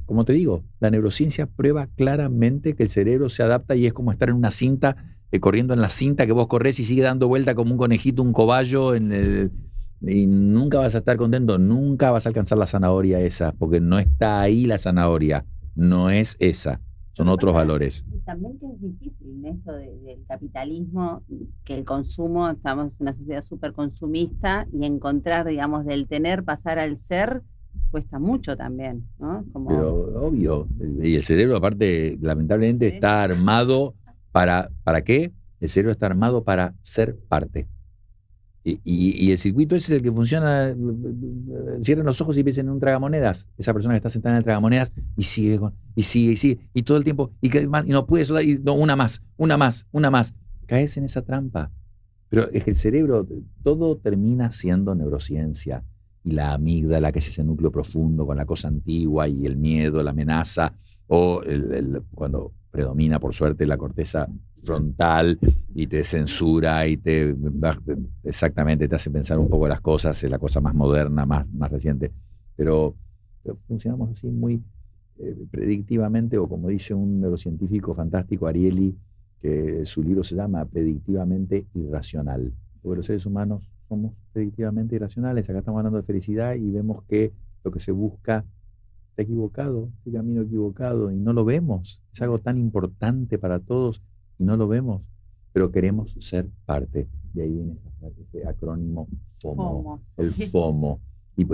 como te digo, la neurociencia prueba claramente que el cerebro se adapta y es como estar en una cinta, corriendo en la cinta que vos corres y sigue dando vuelta como un conejito, un cobayo y nunca vas a estar contento, nunca vas a alcanzar la zanahoria esa, porque no está ahí la zanahoria, no es esa, son otros valores. También que es difícil en esto del capitalismo, que el consumo, estamos en una sociedad súper consumista y encontrar, digamos, del tener pasar al ser cuesta mucho también, ¿no? Como... Pero obvio, y el cerebro aparte lamentablemente está armado ¿para qué? El cerebro está armado para ser parte. Y el circuito ese es el que funciona. Cierran los ojos y piensan en un tragamonedas. Esa persona que está sentada en el tragamonedas y sigue, y todo el tiempo, y no puede soltar, y no, una más. Caes en esa trampa. Pero es que el cerebro, todo termina siendo neurociencia. Y la amígdala, que es ese núcleo profundo con la cosa antigua y el miedo, la amenaza, o cuando predomina, por suerte, la corteza frontal y te censura y exactamente te hace pensar un poco las cosas, es la cosa más moderna, más reciente. Pero funcionamos así muy predictivamente, o como dice un neurocientífico fantástico, Ariely, que su libro se llama Predictivamente Irracional. Porque los seres humanos somos predictivamente irracionales. Acá estamos hablando de felicidad y vemos que lo que se busca está equivocado, es el camino equivocado, y no lo vemos. Es algo tan importante para todos y no lo vemos, pero queremos ser parte. De ahí viene ese acrónimo FOMO. El FOMO. Y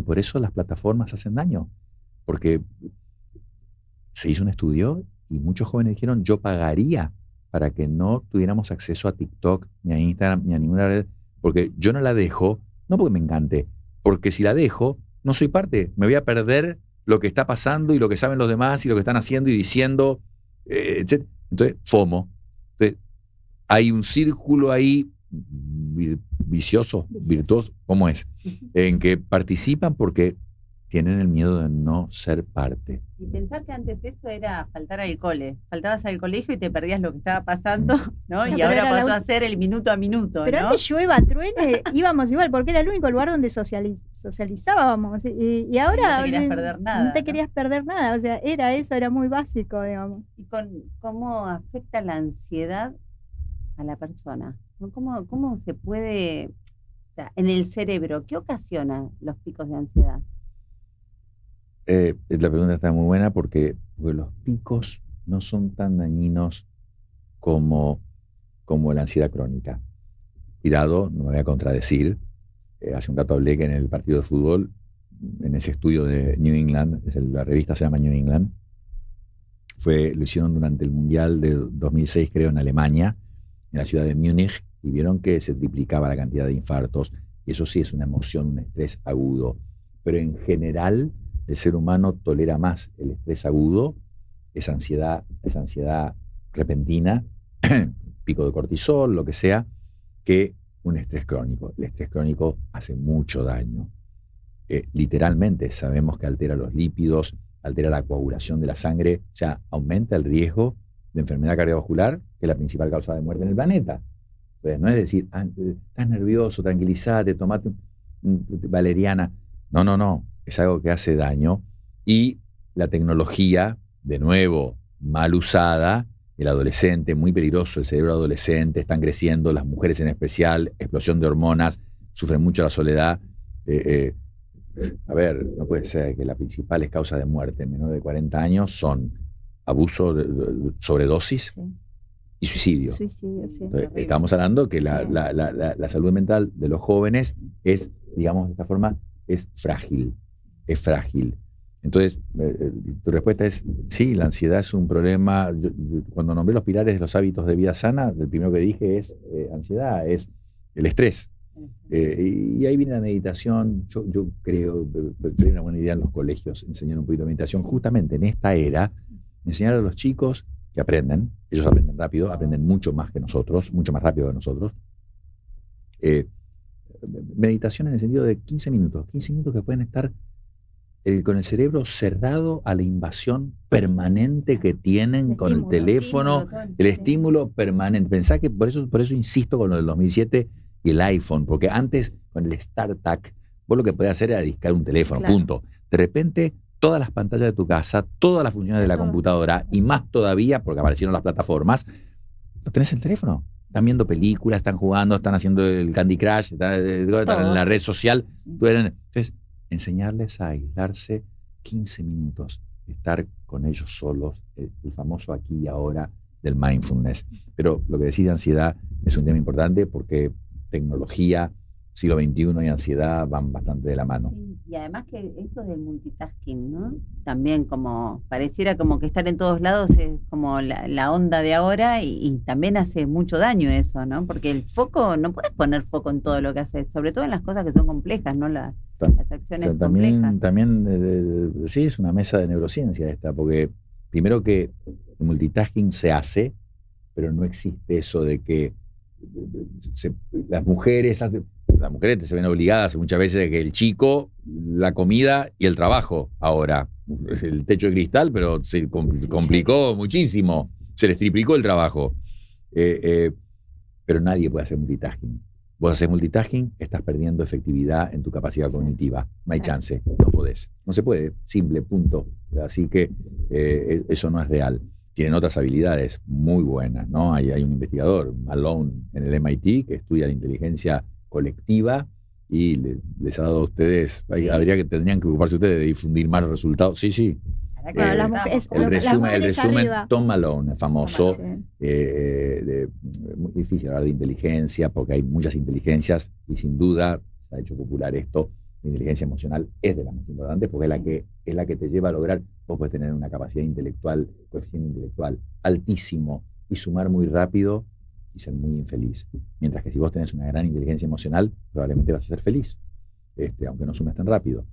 por eso las plataformas hacen daño, porque se hizo un estudio y muchos jóvenes dijeron: yo pagaría para que no tuviéramos acceso a TikTok, ni a Instagram, ni a ninguna red, porque yo no la dejo, no porque me encante, porque si la dejo, no soy parte, me voy a perder lo que está pasando y lo que saben los demás y lo que están haciendo y diciendo, etc. Entonces, FOMO. Entonces, hay un círculo ahí vicioso, virtuoso, ¿cómo es? En que participan porque tienen el miedo de no ser parte. Y pensar que antes eso era faltar al cole. Faltabas al colegio y te perdías lo que estaba pasando, ¿no? Y pero ahora era pasó la a ser el minuto a minuto, Pero ¿no? antes llueva, truene, íbamos igual, porque era el único lugar donde socializábamos. Y ahora no te querías perder nada. No te querías perder nada. O sea, era muy básico, digamos. ¿Y cómo afecta la ansiedad a la persona? ¿Cómo se puede, o sea, en el cerebro, qué ocasiona los picos de ansiedad? La pregunta está muy buena porque los picos no son tan dañinos como la ansiedad crónica. Cuidado, no me voy a contradecir. Hace un rato hablé que en el partido de fútbol, en ese estudio de New England, la revista se llama New England, lo hicieron durante el Mundial de 2006, creo, en Alemania, en la ciudad de Múnich, y vieron que se triplicaba la cantidad de infartos. Y eso sí es una emoción, un estrés agudo. Pero en general, el ser humano tolera más el estrés agudo, esa ansiedad repentina, pico de cortisol, lo que sea, que un estrés crónico. El estrés crónico hace mucho daño. Literalmente sabemos que altera los lípidos, altera la coagulación de la sangre, o sea, aumenta el riesgo de enfermedad cardiovascular, que es la principal causa de muerte en el planeta. Entonces, no es decir, estás nervioso, tranquilízate, tomate valeriana. No. Es algo que hace daño. Y la tecnología, de nuevo, mal usada, el adolescente, muy peligroso, el cerebro adolescente, están creciendo, las mujeres en especial, explosión de hormonas, sufren mucho la soledad. A ver, no puede ser que las principales causas de muerte en menores de 40 años son abuso, sobredosis y suicidio. Suicidio, sí. Entonces, estamos hablando que la salud mental de los jóvenes es, digamos de esta forma, es frágil. Entonces, tu respuesta es, sí, la ansiedad es un problema. Yo, cuando nombré los pilares de los hábitos de vida sana, el primero que dije es ansiedad, es el estrés. Y ahí viene la meditación. Yo creo que sería una buena idea en los colegios enseñar un poquito de meditación. Justamente en esta era, enseñar a los chicos que aprenden, ellos aprenden rápido, aprenden mucho más que nosotros, mucho más rápido que nosotros. Meditación en el sentido de 15 minutos que pueden estar con el cerebro cerrado a la invasión permanente que tienen con el teléfono, el estímulo permanente. Pensá que por eso insisto con lo del 2007 y el iPhone, porque antes con el StarTAC, vos lo que podías hacer era discar un teléfono, claro. Punto. De repente, todas las pantallas de tu casa, todas las funciones de la computadora, y más todavía, porque aparecieron las plataformas, lo tenés en el teléfono. Están viendo películas, están jugando, están haciendo el Candy Crush, están en la red social. Entonces, enseñarles a aislarse 15 minutos, estar con ellos solos, el famoso aquí y ahora del mindfulness. Pero lo que decís de ansiedad es un tema importante porque tecnología, siglo XXI y ansiedad van bastante de la mano. Sí, y además que esto del multitasking, ¿no? También como pareciera como que estar en todos lados es como la onda de ahora y también hace mucho daño eso, ¿no? Porque el foco, no puedes poner foco en todo lo que haces, sobre todo en las cosas que son complejas, ¿no? Las acciones complejas. También sí, es una mesa de neurociencia esta, porque primero que el multitasking se hace, pero no existe eso de que las mujeres se ven obligadas muchas veces a que el chico, la comida y el trabajo. Ahora, el techo de cristal, pero se complicó muchísimo, se les triplicó el trabajo. Pero nadie puede hacer multitasking. Vos haces multitasking, estás perdiendo efectividad en tu capacidad cognitiva. No hay chance, no podés. No se puede, simple, punto. Así que eso no es real. Tienen otras habilidades muy buenas, ¿no? Hay un investigador, Malone, en el MIT, que estudia la inteligencia colectiva y les ha dado a ustedes, tendrían que ocuparse ustedes de difundir más resultados. Sí. El resumen, Tom Malone, famoso. Muy difícil hablar de inteligencia porque hay muchas inteligencias y sin duda se ha hecho popular esto. La inteligencia emocional es de las más importantes porque es la que te lleva a lograr. Vos podés tener una capacidad intelectual, coeficiente intelectual altísimo y sumar muy rápido y ser muy infeliz. Mientras que si vos tenés una gran inteligencia emocional, probablemente vas a ser feliz, aunque no sumes tan rápido.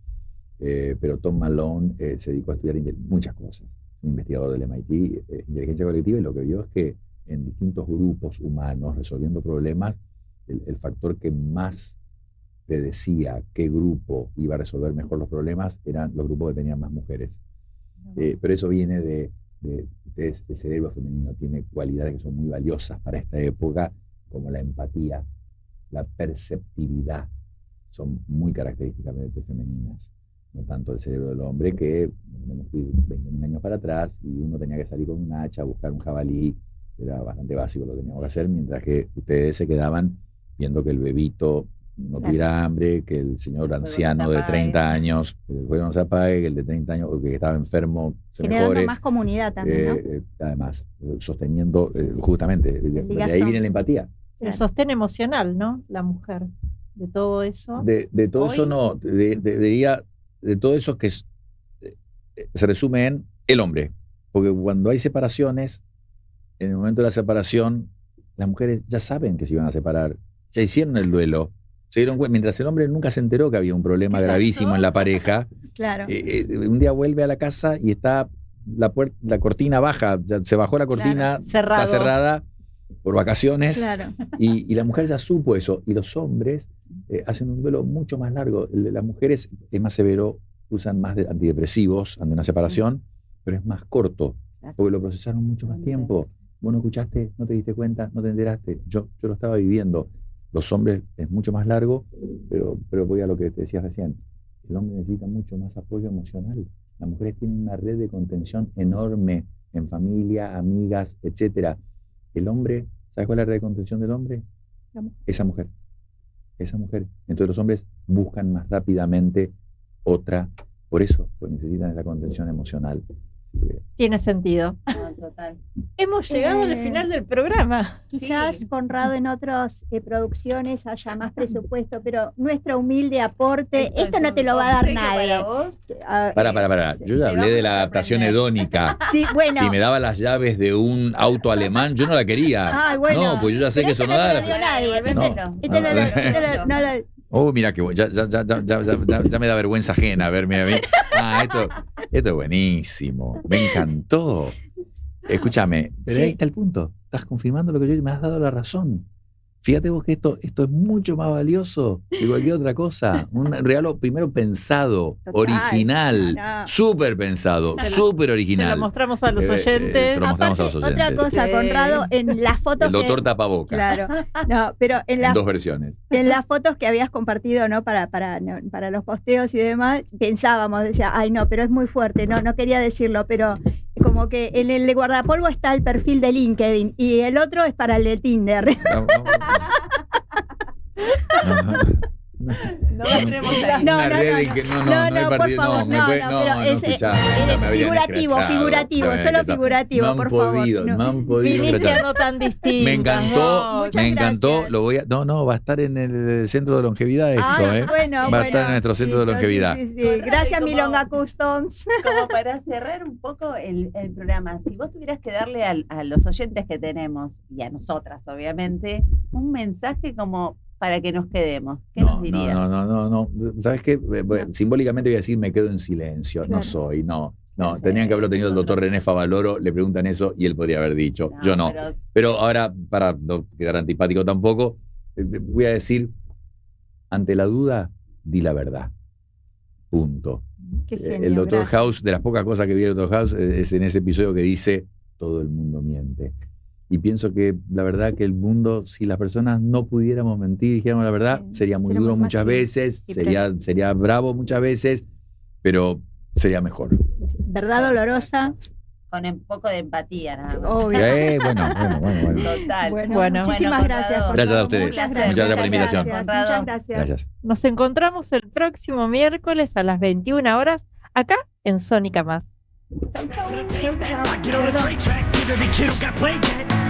Pero Tom Malone se dedicó a estudiar muchas cosas. Un investigador del MIT, inteligencia colectiva, y lo que vio es que en distintos grupos humanos, resolviendo problemas, el factor que más predecía qué grupo iba a resolver mejor los problemas eran los grupos que tenían más mujeres. Pero eso viene de el cerebro femenino tiene cualidades que son muy valiosas para esta época, como la empatía, la perceptividad, son muy característicamente femeninas. No tanto el cerebro del hombre, que tenemos que ir 20.000 años para atrás y uno tenía que salir con un hacha a buscar un jabalí, era bastante básico lo que teníamos que hacer, mientras que ustedes se quedaban viendo que el bebito no tuviera hambre, que el señor anciano de 30 años, que el juego no se apague, que el de 30 años, o que estaba enfermo, se generando mejore. más comunidad también, ¿no? Además, sosteniendo, justamente, de ahí viene la empatía. El sostén emocional, ¿no? La mujer, de todo eso. De todo eso no, diría, de todo eso que se resume en el hombre. Porque cuando hay separaciones, en el momento de la separación, las mujeres ya saben que se iban a separar, ya hicieron el duelo. Se dieron cuenta, mientras el hombre nunca se enteró que había un problema gravísimo en la pareja, Claro. Un día vuelve a la casa y está la cortina baja, ya se bajó la cortina, Cerrado. está cerrada por vacaciones, Claro. y la mujer ya supo eso, y los hombres hacen un duelo mucho más largo. Las mujeres es más severo, usan más antidepresivos ante una separación, pero es más corto, porque lo procesaron mucho más tiempo. Vos no escuchaste, no te diste cuenta, no te enteraste, yo lo estaba viviendo. Los hombres es mucho más largo, pero voy a lo que te decías recién. El hombre necesita mucho más apoyo emocional. Las mujeres tienen una red de contención enorme en familia, amigas, etcétera. El hombre, ¿sabes cuál es la red de contención del hombre? Esa mujer. Entonces los hombres buscan más rápidamente otra. Por eso, pues necesitan esa contención emocional. Tiene sentido. Total. Hemos llegado al final del programa. Quizás Conrado en otras producciones haya más presupuesto, pero nuestro humilde aporte, esto no te lo va a dar nadie. Para. Yo ya hablé de la adaptación hedónica. Sí, bueno. Si me daba las llaves de un auto alemán, yo no la quería. Ay, bueno. No, pues yo ya sé Pero que esto eso no no te da. lo dio nadie. Véndelo. No lo- Oh, mira que ya me da vergüenza ajena verme a mí. Esto es buenísimo. Me encantó. Escúchame, pero Sí. ahí está el punto. Estás confirmando lo que yo me has dado la razón. Fíjate vos que esto es mucho más valioso que cualquier otra cosa. Un regalo primero pensado, Total. original, No. súper pensado, súper Se original. lo mostramos a los Se oyentes. lo mostramos a los Aparte, otra oyentes. cosa, Sí. Conrado, en las fotos El doctor que, tapaboca. claro, no, pero en En dos versiones. las fotos que habías compartido, ¿no? Para los posteos y demás, pensábamos, decía, ay no, pero es muy fuerte, no quería decirlo, pero como que en el de guardapolvo está el perfil de LinkedIn y el otro es para el de Tinder. No entremos ahí. No, Una no, red no, en que no no, hay por partido. favor, me no, puede- pero es escuchame, ya me habrían figurativo, escrachado. figurativo, Bueno, solo ya está. figurativo, No han por favor. podido, no. no han podido Viniste escrachar. a No Tan Distintas. Me encantó, No. Muchas me encantó. gracias. Lo voy a, no, va a estar en el centro de longevidad esto, Ah, bueno, Va a estar en nuestro centro de listo, longevidad. sí. Conrado, Gracias, y como- Milonga Customs. Como para cerrar un poco el programa, si vos tuvieras que darle a los oyentes que tenemos, y a nosotras obviamente, un mensaje como para que nos quedemos, ¿qué nos dirías? No. ¿Sabes qué? Bueno, simbólicamente voy a decir, me quedo en silencio. Claro. No soy, no. Perfecto. Tenían que haberlo tenido el doctor René Favaloro, le preguntan eso y él podría haber dicho. Yo no. Pero ahora, para no quedar antipático tampoco, voy a decir, ante la duda, di la verdad. Punto. Qué genio, El Doctor gracias. House, de las pocas cosas que vi de Doctor House, es en ese episodio que dice, todo el mundo miente. Y pienso que la verdad que el mundo, si las personas no pudiéramos mentir y dijéramos la verdad, Sí, sería muy sería duro muy muchas fácil. veces, Sí, sería bravo muchas veces, pero sería mejor. Verdad dolorosa. Con un poco de empatía, nada más. Obvio. Bueno. Total. Bueno. Muchísimas Conrado, gracias. Conrado. Gracias a ustedes. Muchas Muchas gracias por la invitación. Muchas gracias. Gracias. Nos encontramos el próximo miércoles a las 21 horas acá en Sónica Más. I get on the train track, get to the kid who got played dead.